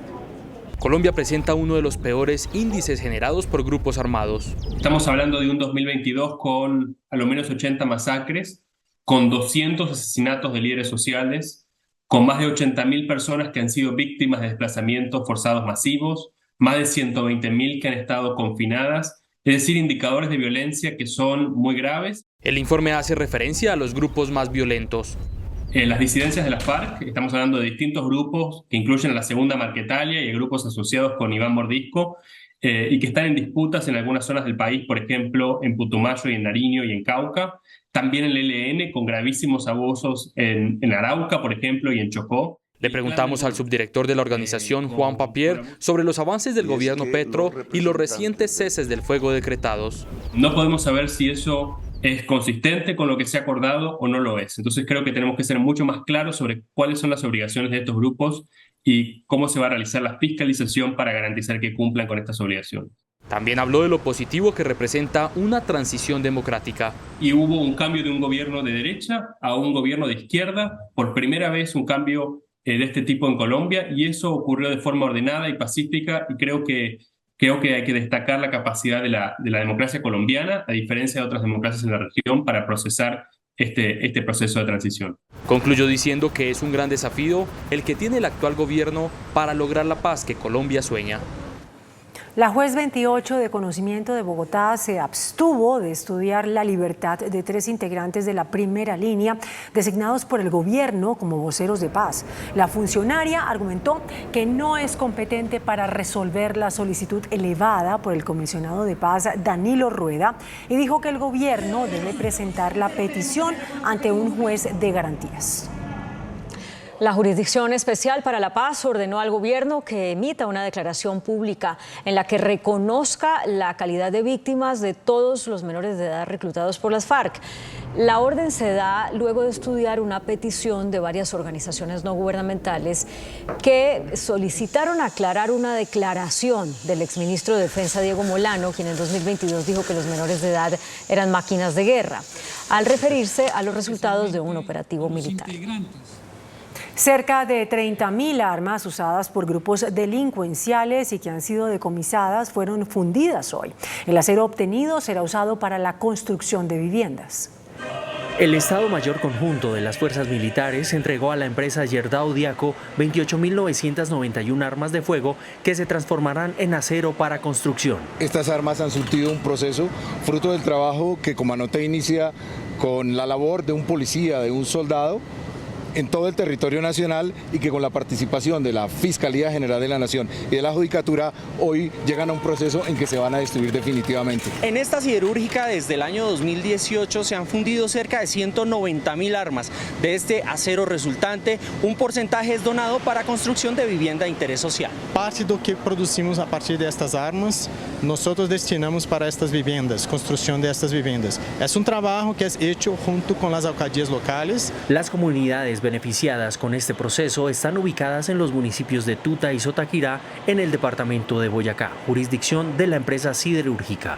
Colombia presenta uno de los peores índices generados por grupos armados. Estamos hablando de un 2022 con a lo menos 80 masacres, con 200 asesinatos de líderes sociales, con más de 80.000 personas que han sido víctimas de desplazamientos forzados masivos, más de 120.000 que han estado confinadas, es decir, indicadores de violencia que son muy graves. El informe hace referencia a los grupos más violentos. Las disidencias de la FARC, estamos hablando de distintos grupos que incluyen a la segunda Marquetalia y a grupos asociados con Iván Mordisco, y que están en disputas en algunas zonas del país, por ejemplo, en Putumayo y en Nariño y en Cauca. también el ELN con gravísimos abusos en Arauca, por ejemplo, y en Chocó. Le preguntamos al subdirector de la organización, Juan Papier, sobre los avances del gobierno Petro y los recientes ceses del fuego decretados. No podemos saber si eso es consistente con lo que se ha acordado o no lo es. Entonces creo que tenemos que ser mucho más claros sobre cuáles son las obligaciones de estos grupos y cómo se va a realizar la fiscalización para garantizar que cumplan con estas obligaciones. También habló de lo positivo que representa una transición democrática. Y hubo un cambio de un gobierno de derecha a un gobierno de izquierda, por primera vez un cambio de este tipo en Colombia, y eso ocurrió de forma ordenada y pacífica, y creo que hay que destacar la capacidad de la democracia colombiana, a diferencia de otras democracias en la región, para procesar este proceso de transición. Concluyó diciendo que es un gran desafío el que tiene el actual gobierno para lograr la paz que Colombia sueña. La juez 28 de conocimiento de Bogotá se abstuvo de estudiar la libertad de 3 integrantes de la primera línea designados por el gobierno como voceros de paz. La funcionaria argumentó que no es competente para resolver la solicitud elevada por el comisionado de paz Danilo Rueda y dijo que el gobierno debe presentar la petición ante un juez de garantías. La Jurisdicción Especial para la Paz ordenó al gobierno que emita una declaración pública en la que reconozca la calidad de víctimas de todos los menores de edad reclutados por las FARC. La orden se da luego de estudiar una petición de varias organizaciones no gubernamentales que solicitaron aclarar una declaración del exministro de Defensa Diego Molano, quien en 2022 dijo que los menores de edad eran máquinas de guerra, al referirse a los resultados de un operativo militar. Cerca de 30.000 armas usadas por grupos delincuenciales y que han sido decomisadas fueron fundidas hoy. El acero obtenido será usado para la construcción de viviendas. El Estado Mayor Conjunto de las Fuerzas Militares entregó a la empresa Gerdau Diaco 28.991 armas de fuego que se transformarán en acero para construcción. Estas armas han surtido un proceso fruto del trabajo que Comanota inicia con la labor de un policía, de un soldado, en todo el territorio nacional y que con la participación de la Fiscalía General de la Nación y de la Judicatura hoy llegan a un proceso en que se van a destruir definitivamente. En esta siderúrgica desde el año 2018 se han fundido cerca de 190.000 armas. De este acero resultante, un porcentaje es donado para construcción de vivienda de interés social. Parte do que producimos a partir de estas armas, nosotros destinamos para estas viviendas, construcción de estas viviendas. Es un trabajo que es hecho junto con las alcaldías locales. Las comunidades beneficiadas con este proceso están ubicadas en los municipios de Tuta y Sotaquirá, en el departamento de Boyacá, jurisdicción de la empresa siderúrgica.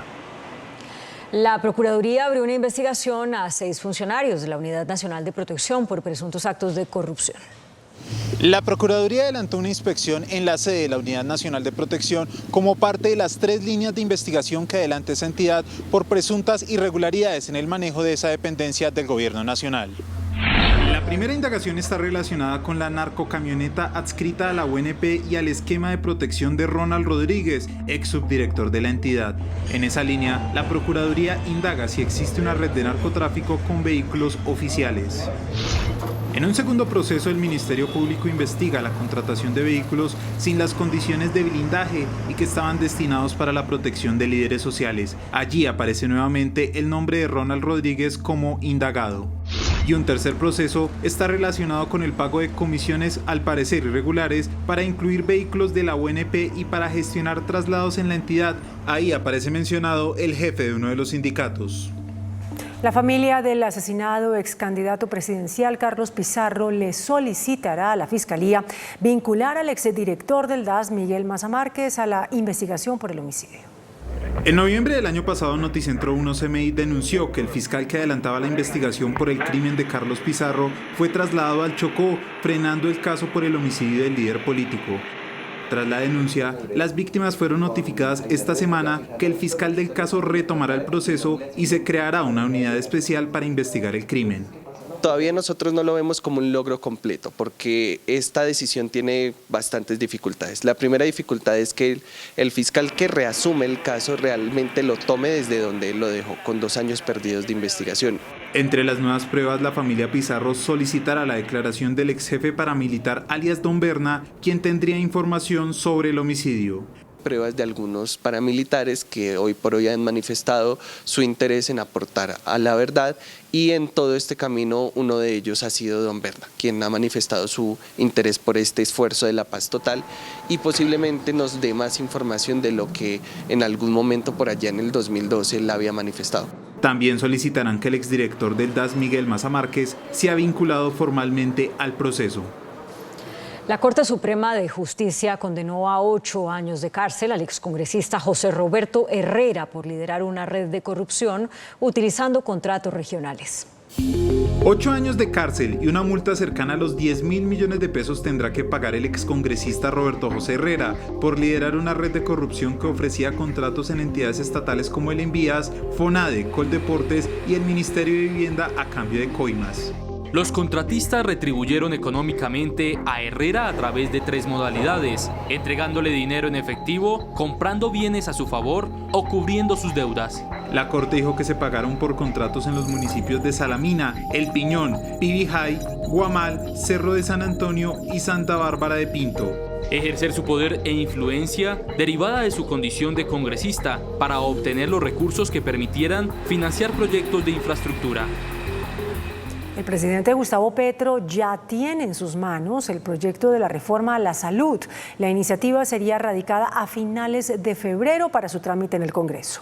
La Procuraduría abrió una investigación a 6 funcionarios de la Unidad Nacional de Protección por presuntos actos de corrupción. La Procuraduría adelantó una inspección en la sede de la Unidad Nacional de Protección como parte de las 3 líneas de investigación que adelanta esa entidad por presuntas irregularidades en el manejo de esa dependencia del Gobierno Nacional. La primera indagación está relacionada con la narcocamioneta adscrita a la UNP y al esquema de protección de Ronald Rodríguez, ex subdirector de la entidad. En esa línea, la Procuraduría indaga si existe una red de narcotráfico con vehículos oficiales. En un segundo proceso, el Ministerio Público investiga la contratación de vehículos sin las condiciones de blindaje y que estaban destinados para la protección de líderes sociales. Allí aparece nuevamente el nombre de Ronald Rodríguez como indagado. Y un tercer proceso está relacionado con el pago de comisiones al parecer irregulares para incluir vehículos de la UNP y para gestionar traslados en la entidad. Ahí aparece mencionado el jefe de uno de los sindicatos. La familia del asesinado ex candidato presidencial Carlos Pizarro le solicitará a la Fiscalía vincular al exdirector del DAS Miguel Maza Márquez a la investigación por el homicidio. En noviembre del año pasado, Noticentro 1 CMI denunció que el fiscal que adelantaba la investigación por el crimen de Carlos Pizarro fue trasladado al Chocó, frenando el caso por el homicidio del líder político. Tras la denuncia, las víctimas fueron notificadas esta semana que el fiscal del caso retomará el proceso y se creará una unidad especial para investigar el crimen. Todavía nosotros no lo vemos como un logro completo porque esta decisión tiene bastantes dificultades. La primera dificultad es que el fiscal que reasume el caso realmente lo tome desde donde él lo dejó, con 2 años perdidos de investigación. Entre las nuevas pruebas, la familia Pizarro solicitará la declaración del ex jefe paramilitar alias Don Berna, quien tendría información sobre el homicidio. Pruebas de algunos paramilitares que hoy por hoy han manifestado su interés en aportar a la verdad, y en todo este camino uno de ellos ha sido don Berna, quien ha manifestado su interés por este esfuerzo de la paz total y posiblemente nos dé más información de lo que en algún momento por allá en el 2012 él había manifestado. También solicitarán que el exdirector del DAS, Miguel Maza Márquez, sea vinculado formalmente al proceso. La Corte Suprema de Justicia condenó a 8 años de cárcel al excongresista José Roberto Herrera por liderar una red de corrupción utilizando contratos regionales. 8 años de cárcel y una multa cercana a los 10.000 millones de pesos tendrá que pagar el excongresista Roberto José Herrera por liderar una red de corrupción que ofrecía contratos en entidades estatales como el Envías, FONADE, Coldeportes y el Ministerio de Vivienda a cambio de coimas. Los contratistas retribuyeron económicamente a Herrera a través de 3 modalidades: entregándole dinero en efectivo, comprando bienes a su favor o cubriendo sus deudas. La Corte dijo que se pagaron por contratos en los municipios de Salamina, El Piñón, Pibijay, Guamal, Cerro de San Antonio y Santa Bárbara de Pinto. Ejercer su poder e influencia derivada de su condición de congresista para obtener los recursos que permitieran financiar proyectos de infraestructura. El presidente Gustavo Petro ya tiene en sus manos el proyecto de la reforma a la salud. La iniciativa sería radicada a finales de febrero para su trámite en el Congreso.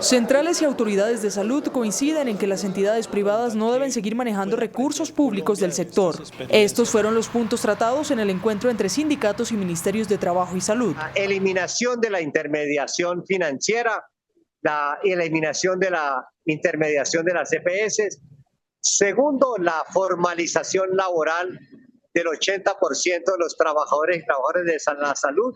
Centrales y autoridades de salud coinciden en que las entidades privadas no deben seguir manejando recursos públicos del sector. Estos fueron los puntos tratados en el encuentro entre sindicatos y ministerios de Trabajo y Salud. La eliminación de la intermediación financiera, la eliminación de la intermediación de las EPS. Segundo, la formalización laboral del 80% de los trabajadores y trabajadoras de la salud.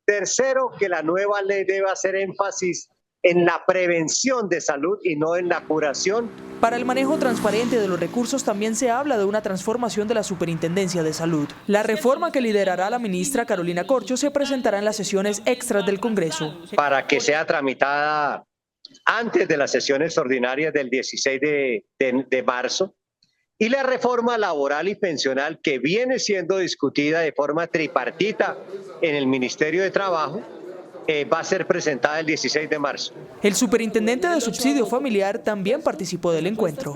Tercero, que la nueva ley debe hacer énfasis en la prevención de salud y no en la curación. Para el manejo transparente de los recursos también se habla de una transformación de la Superintendencia de Salud. La reforma que liderará la ministra Carolina Corcho se presentará en las sesiones extras del Congreso. Para que sea tramitada antes de las sesiones ordinarias del 16 de marzo, y la reforma laboral y pensional que viene siendo discutida de forma tripartita en el Ministerio de Trabajo, va a ser presentada el 16 de marzo. El superintendente de subsidio familiar también participó del encuentro.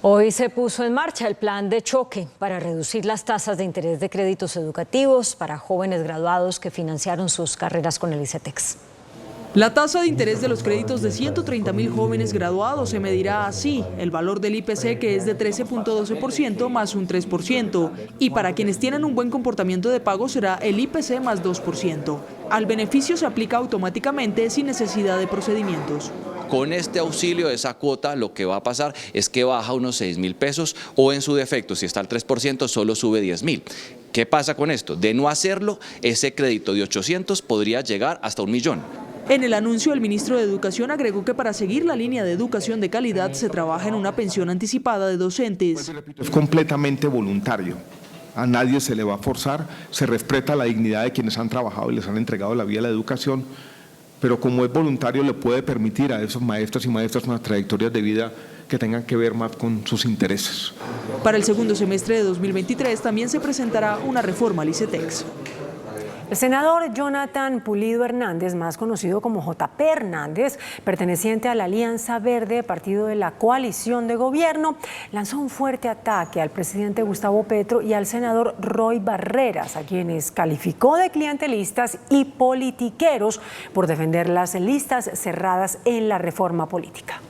Hoy se puso en marcha el plan de choque para reducir las tasas de interés de créditos educativos para jóvenes graduados que financiaron sus carreras con el ICETEX. La tasa de interés de los créditos de 130.000 jóvenes graduados se medirá así: el valor del IPC, que es de 13.12% más un 3%, y para quienes tienen un buen comportamiento de pago será el IPC más 2%. Al beneficio se aplica automáticamente sin necesidad de procedimientos. Con este auxilio de esa cuota lo que va a pasar es que baja unos 6.000 pesos o en su defecto, si está al 3%, solo sube 10.000. ¿Qué pasa con esto? De no hacerlo, ese crédito de 800 podría llegar hasta 1 millón. En el anuncio, el ministro de Educación agregó que para seguir la línea de educación de calidad se trabaja en una pensión anticipada de docentes. Es completamente voluntario. A nadie se le va a forzar, se respeta la dignidad de quienes han trabajado y les han entregado la vida a la educación, pero como es voluntario le puede permitir a esos maestros y maestras unas trayectorias de vida que tengan que ver más con sus intereses. Para el segundo semestre de 2023 también se presentará una reforma al ICETEX. El senador Jonathan Pulido Hernández, más conocido como JP Hernández, perteneciente a la Alianza Verde, partido de la coalición de gobierno, lanzó un fuerte ataque al presidente Gustavo Petro y al senador Roy Barreras, a quienes calificó de clientelistas y politiqueros por defender las listas cerradas en la reforma política.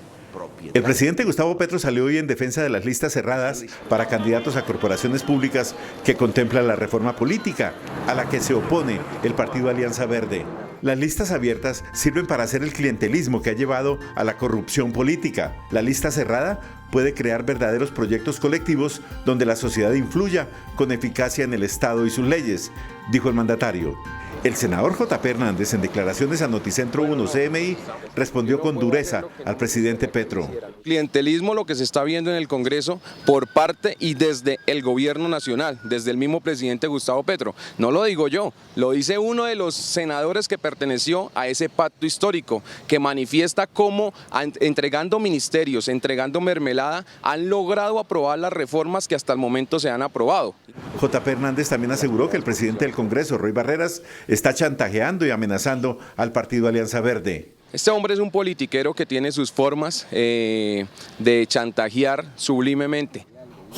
El presidente Gustavo Petro salió hoy en defensa de las listas cerradas para candidatos a corporaciones públicas que contemplan la reforma política, a la que se opone el partido Alianza Verde. Las listas abiertas sirven para hacer el clientelismo que ha llevado a la corrupción política. La lista cerrada puede crear verdaderos proyectos colectivos donde la sociedad influya con eficacia en el Estado y sus leyes, dijo el mandatario. El senador JP Hernández, en declaraciones a Noticentro 1 CMI, respondió con dureza al presidente Petro. Clientelismo, lo que se está viendo en el Congreso por parte y desde el gobierno nacional, desde el mismo presidente Gustavo Petro. No lo digo yo, lo dice uno de los senadores que perteneció a ese pacto histórico, que manifiesta cómo entregando ministerios, entregando mermelada, han logrado aprobar las reformas que hasta el momento se han aprobado. J.P. Hernández también aseguró que el presidente del Congreso, Roy Barreras, está chantajeando y amenazando al partido Alianza Verde. Este hombre es un politiquero que tiene sus formas de chantajear sublimemente.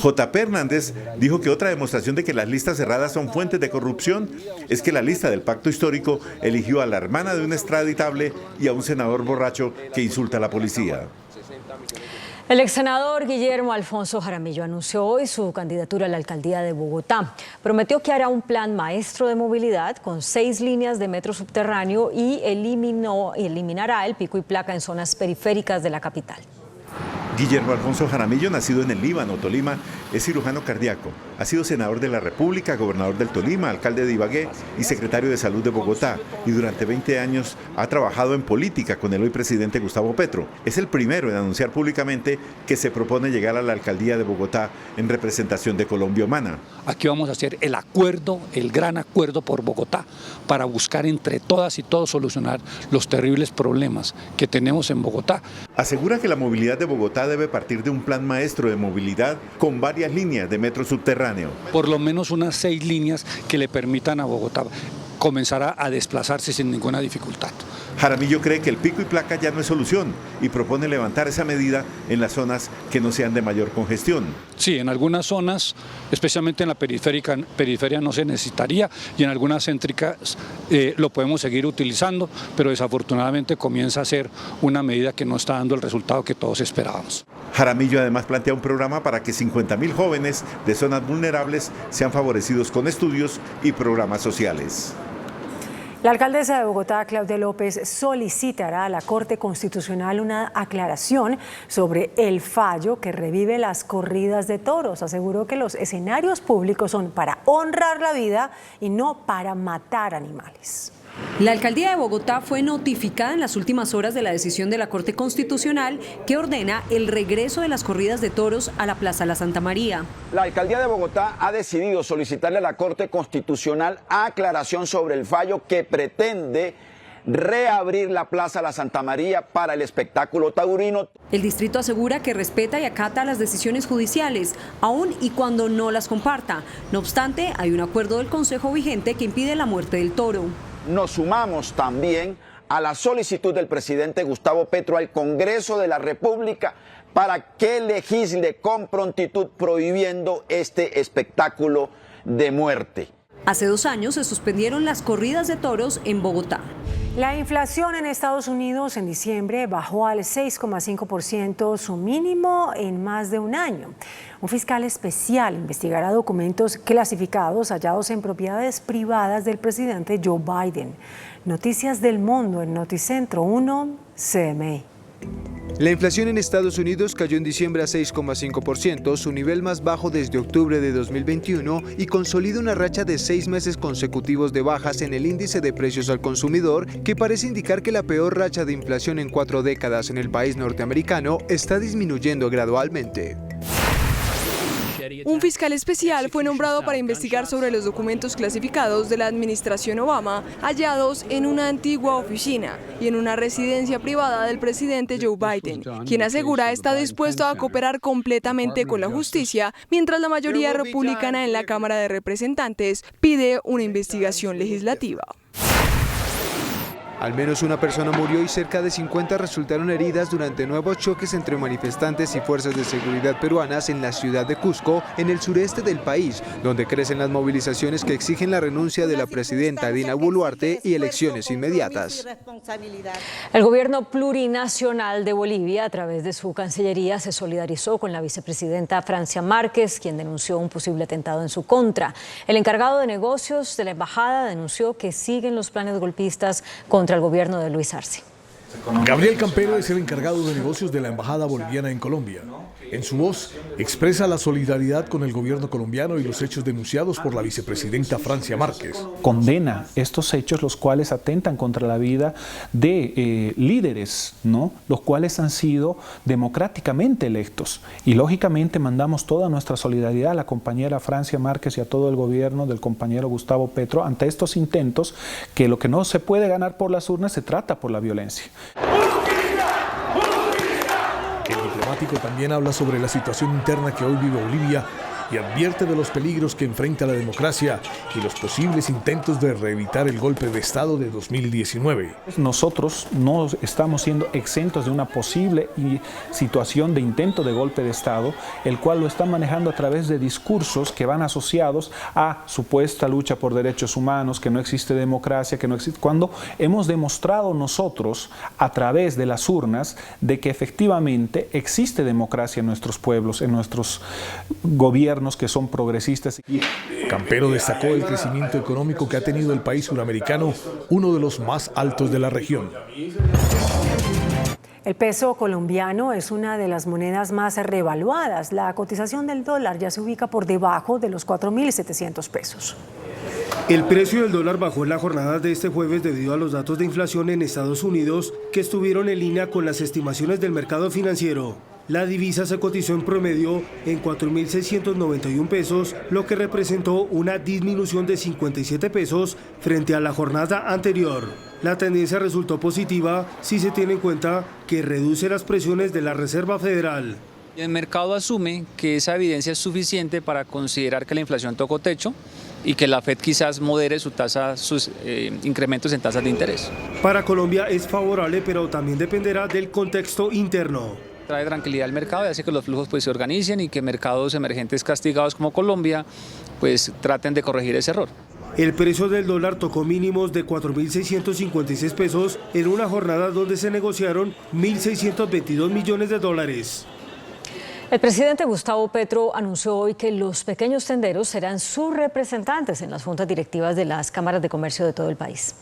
J.P. Hernández dijo que otra demostración de que las listas cerradas son fuentes de corrupción es que la lista del pacto histórico eligió a la hermana de un extraditable y a un senador borracho que insulta a la policía. El exsenador Guillermo Alfonso Jaramillo anunció hoy su candidatura a la alcaldía de Bogotá. Prometió que hará un plan maestro de movilidad con 6 líneas de metro subterráneo y eliminará el pico y placa en zonas periféricas de la capital. Guillermo Alfonso Jaramillo, nacido en el Líbano, Tolima, es cirujano cardíaco. Ha sido senador de la República, gobernador del Tolima, alcalde de Ibagué y secretario de Salud de Bogotá. Y durante 20 años ha trabajado en política con el hoy presidente Gustavo Petro. Es el primero en anunciar públicamente que se propone llegar a la alcaldía de Bogotá en representación de Colombia Humana. Aquí vamos a hacer el acuerdo, el gran acuerdo por Bogotá, para buscar entre todas y todos solucionar los terribles problemas que tenemos en Bogotá. Asegura que la movilidad de Bogotá debe partir de un plan maestro de movilidad con varias líneas de metro subterráneo. Por lo menos unas 6 líneas que le permitan a Bogotá comenzar a desplazarse sin ninguna dificultad. Jaramillo cree que el pico y placa ya no es solución y propone levantar esa medida en las zonas que no sean de mayor congestión. Sí, en algunas zonas, especialmente en la periferia no se necesitaría y en algunas céntricas lo podemos seguir utilizando, pero desafortunadamente comienza a ser una medida que no está dando el resultado que todos esperábamos. Jaramillo además plantea un programa para que 50.000 jóvenes de zonas vulnerables sean favorecidos con estudios y programas sociales. La alcaldesa de Bogotá, Claudia López, solicitará a la Corte Constitucional una aclaración sobre el fallo que revive las corridas de toros. Aseguró que los escenarios públicos son para honrar la vida y no para matar animales. La alcaldía de Bogotá fue notificada en las últimas horas de la decisión de la Corte Constitucional que ordena el regreso de las corridas de toros a la Plaza La Santa María. La alcaldía de Bogotá ha decidido solicitarle a la Corte Constitucional aclaración sobre el fallo que pretende reabrir la Plaza La Santa María para el espectáculo taurino. El distrito asegura que respeta y acata las decisiones judiciales, aun y cuando no las comparta. No obstante, hay un acuerdo del Consejo vigente que impide la muerte del toro. Nos sumamos también a la solicitud del presidente Gustavo Petro al Congreso de la República para que legisle con prontitud prohibiendo este espectáculo de muerte. Hace 2 años se suspendieron las corridas de toros en Bogotá. La inflación en Estados Unidos en diciembre bajó al 6,5%, su mínimo en más de un año. Un fiscal especial investigará documentos clasificados hallados en propiedades privadas del presidente Joe Biden. Noticias del mundo en Noticentro 1 CMI. La inflación en Estados Unidos cayó en diciembre a 6,5%, su nivel más bajo desde octubre de 2021 y consolida una racha de 6 meses consecutivos de bajas en el índice de precios al consumidor, que parece indicar que la peor racha de inflación en 4 décadas en el país norteamericano está disminuyendo gradualmente. Un fiscal especial fue nombrado para investigar sobre los documentos clasificados de la administración Obama hallados en una antigua oficina y en una residencia privada del presidente Joe Biden, quien asegura está dispuesto a cooperar completamente con la justicia, mientras la mayoría republicana en la Cámara de Representantes pide una investigación legislativa. Al menos una persona murió y cerca de 50 resultaron heridas durante nuevos choques entre manifestantes y fuerzas de seguridad peruanas en la ciudad de Cusco, en el sureste del país, donde crecen las movilizaciones que exigen la renuncia de la presidenta Dina Boluarte y elecciones inmediatas. El gobierno plurinacional de Bolivia, a través de su Cancillería, se solidarizó con la vicepresidenta Francia Márquez, quien denunció un posible atentado en su contra. El encargado de negocios de la embajada denunció que siguen los planes golpistas contra el gobierno de Luis Arce. Gabriel Campero es el encargado de negocios de la Embajada Boliviana en Colombia. En su voz, expresa la solidaridad con el gobierno colombiano y los hechos denunciados por la vicepresidenta Francia Márquez. Condena estos hechos, los cuales atentan contra la vida de líderes, ¿no?, los cuales han sido democráticamente electos. Y lógicamente mandamos toda nuestra solidaridad a la compañera Francia Márquez y a todo el gobierno del compañero Gustavo Petro ante estos intentos, que lo que no se puede ganar por las urnas se trata por la violencia. El diplomático también habla sobre la situación interna que hoy vive Bolivia y advierte de los peligros que enfrenta la democracia y los posibles intentos de reevitar el golpe de Estado de 2019. Nosotros no estamos siendo exentos de una posible situación de intento de golpe de Estado, el cual lo están manejando a través de discursos que van asociados a supuesta lucha por derechos humanos, que no existe democracia, que no existe, cuando hemos demostrado nosotros a través de las urnas de que efectivamente existe democracia en nuestros pueblos, en nuestros gobiernos que son progresistas. Campero destacó el crecimiento económico que ha tenido el país suramericano, uno de los más altos de la región. El peso colombiano es una de las monedas más revaluadas. La cotización del dólar ya se ubica por debajo de los 4.700 pesos. El precio del dólar bajó en la jornada de este jueves debido a los datos de inflación en Estados Unidos que estuvieron en línea con las estimaciones del mercado financiero. La divisa se cotizó en promedio en 4.691 pesos, lo que representó una disminución de 57 pesos frente a la jornada anterior. La tendencia resultó positiva si se tiene en cuenta que reduce las presiones de la Reserva Federal. El mercado asume que esa evidencia es suficiente para considerar que la inflación tocó techo y que la FED quizás modere sus incrementos en tasas de interés. Para Colombia es favorable, pero también dependerá del contexto interno. Trae tranquilidad al mercado y hace que los flujos se organicen y que mercados emergentes castigados como Colombia pues traten de corregir ese error. El precio del dólar tocó mínimos de 4.656 pesos en una jornada donde se negociaron 1.622 millones de dólares. El presidente Gustavo Petro anunció hoy que los pequeños tenderos serán sus representantes en las juntas directivas de las cámaras de comercio de todo el país.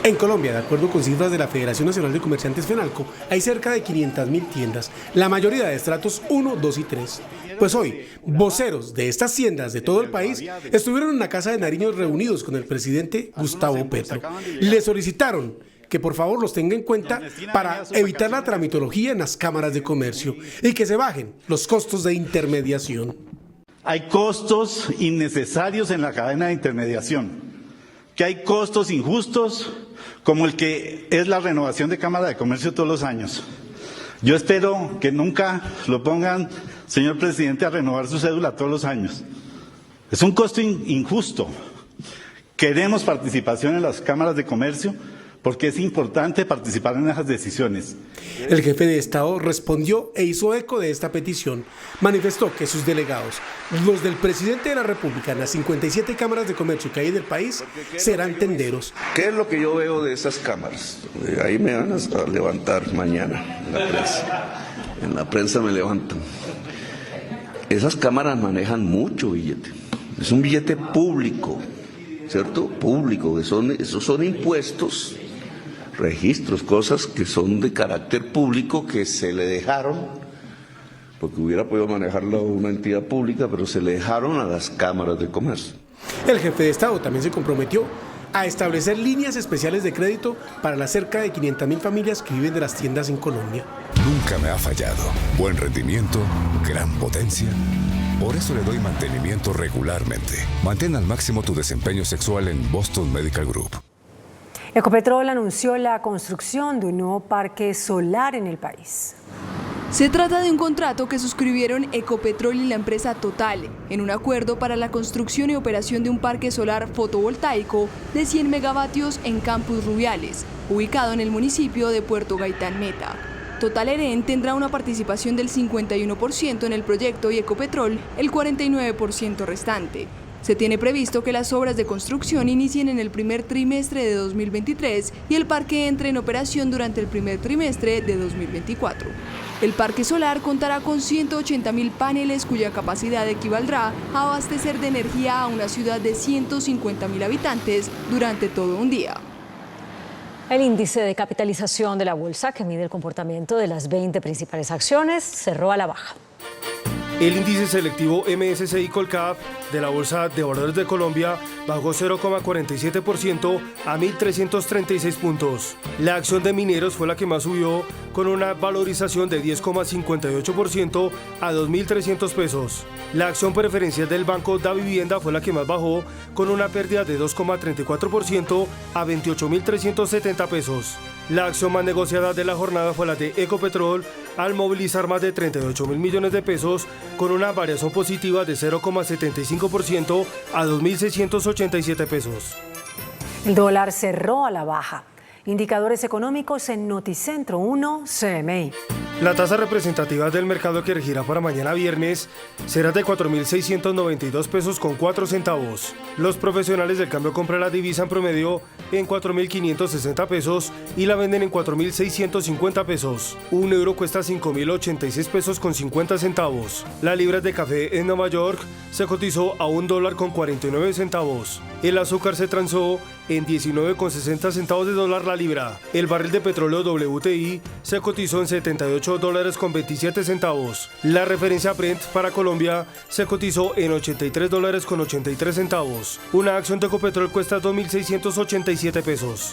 En Colombia, de acuerdo con cifras de la Federación Nacional de Comerciantes FENALCO, hay cerca de 500.000 tiendas, la mayoría de estratos 1, 2 y 3. Pues hoy, voceros de estas tiendas de todo el país estuvieron en la Casa de Nariño reunidos con el presidente Gustavo Petro. Le solicitaron que por favor los tenga en cuenta para evitar la tramitología en las cámaras de comercio y que se bajen los costos de intermediación. Hay costos innecesarios en la cadena de intermediación, que hay costos injustos como el que es la renovación de Cámara de Comercio todos los años. Yo espero que nunca lo pongan, señor presidente, a renovar su cédula todos los años. Es un costo injusto. Queremos participación en las cámaras de comercio porque es importante participar en esas decisiones. El jefe de Estado respondió e hizo eco de esta petición. Manifestó que sus delegados, los del presidente de la República en las 57 cámaras de comercio que hay en el país, serán tenderos. ¿Qué es lo que yo veo de esas cámaras? Ahí me van a levantar mañana en la prensa. En la prensa me levantan. Esas cámaras manejan mucho billete. Es un billete público, ¿cierto? Público, esos son impuestos, registros, cosas que son de carácter público que se le dejaron, porque hubiera podido manejarlo una entidad pública, pero se le dejaron a las cámaras de comercio. El jefe de Estado también se comprometió a establecer líneas especiales de crédito para las cerca de 500.000 familias que viven de las tiendas en Colombia. Nunca me ha fallado. Buen rendimiento, gran potencia. Por eso le doy mantenimiento regularmente. Mantén al máximo tu desempeño sexual en Boston Medical Group. Ecopetrol anunció la construcción de un nuevo parque solar en el país. Se trata de un contrato que suscribieron Ecopetrol y la empresa Total en un acuerdo para la construcción y operación de un parque solar fotovoltaico de 100 megavatios en Campus Rubiales, ubicado en el municipio de Puerto Gaitán Meta. Total Eren tendrá una participación del 51% en el proyecto y Ecopetrol el 49% restante. Se tiene previsto que las obras de construcción inicien en el primer trimestre de 2023 y el parque entre en operación durante el primer trimestre de 2024. El parque solar contará con 180.000 paneles cuya capacidad equivaldrá a abastecer de energía a una ciudad de 150.000 habitantes durante todo un día. El índice de capitalización de la bolsa, que mide el comportamiento de las 20 principales acciones, cerró a la baja. El índice selectivo MSCI Colcap de la Bolsa de Valores de Colombia bajó 0,47% a 1.336 puntos. La acción de Mineros fue la que más subió, con una valorización de 10,58% a 2.300 pesos. La acción preferencial del Banco Da Vivienda fue la que más bajó, con una pérdida de 2,34% a 28.370 pesos. La acción más negociada de la jornada fue la de Ecopetrol, al movilizar más de 38.000 millones de pesos con una variación positiva de 0,75% a 2.687 pesos. El dólar cerró a la baja. Indicadores económicos en Noticentro 1 CMI. La tasa representativa del mercado que regirá para mañana viernes será de 4.692 pesos con 4 centavos. Los profesionales del cambio compran la divisa en promedio en 4.560 pesos y la venden en 4.650 pesos. Un euro cuesta 5.086 pesos con 50 centavos. La libra de café en Nueva York se cotizó a $1 con 49 centavos. El azúcar se transó en 19,60 centavos de dólar la libra. El barril de petróleo WTI se cotizó en $78 con 27 centavos. La referencia Brent para Colombia se cotizó en $83 con 83 centavos. Una acción de Ecopetrol cuesta 2.687 pesos.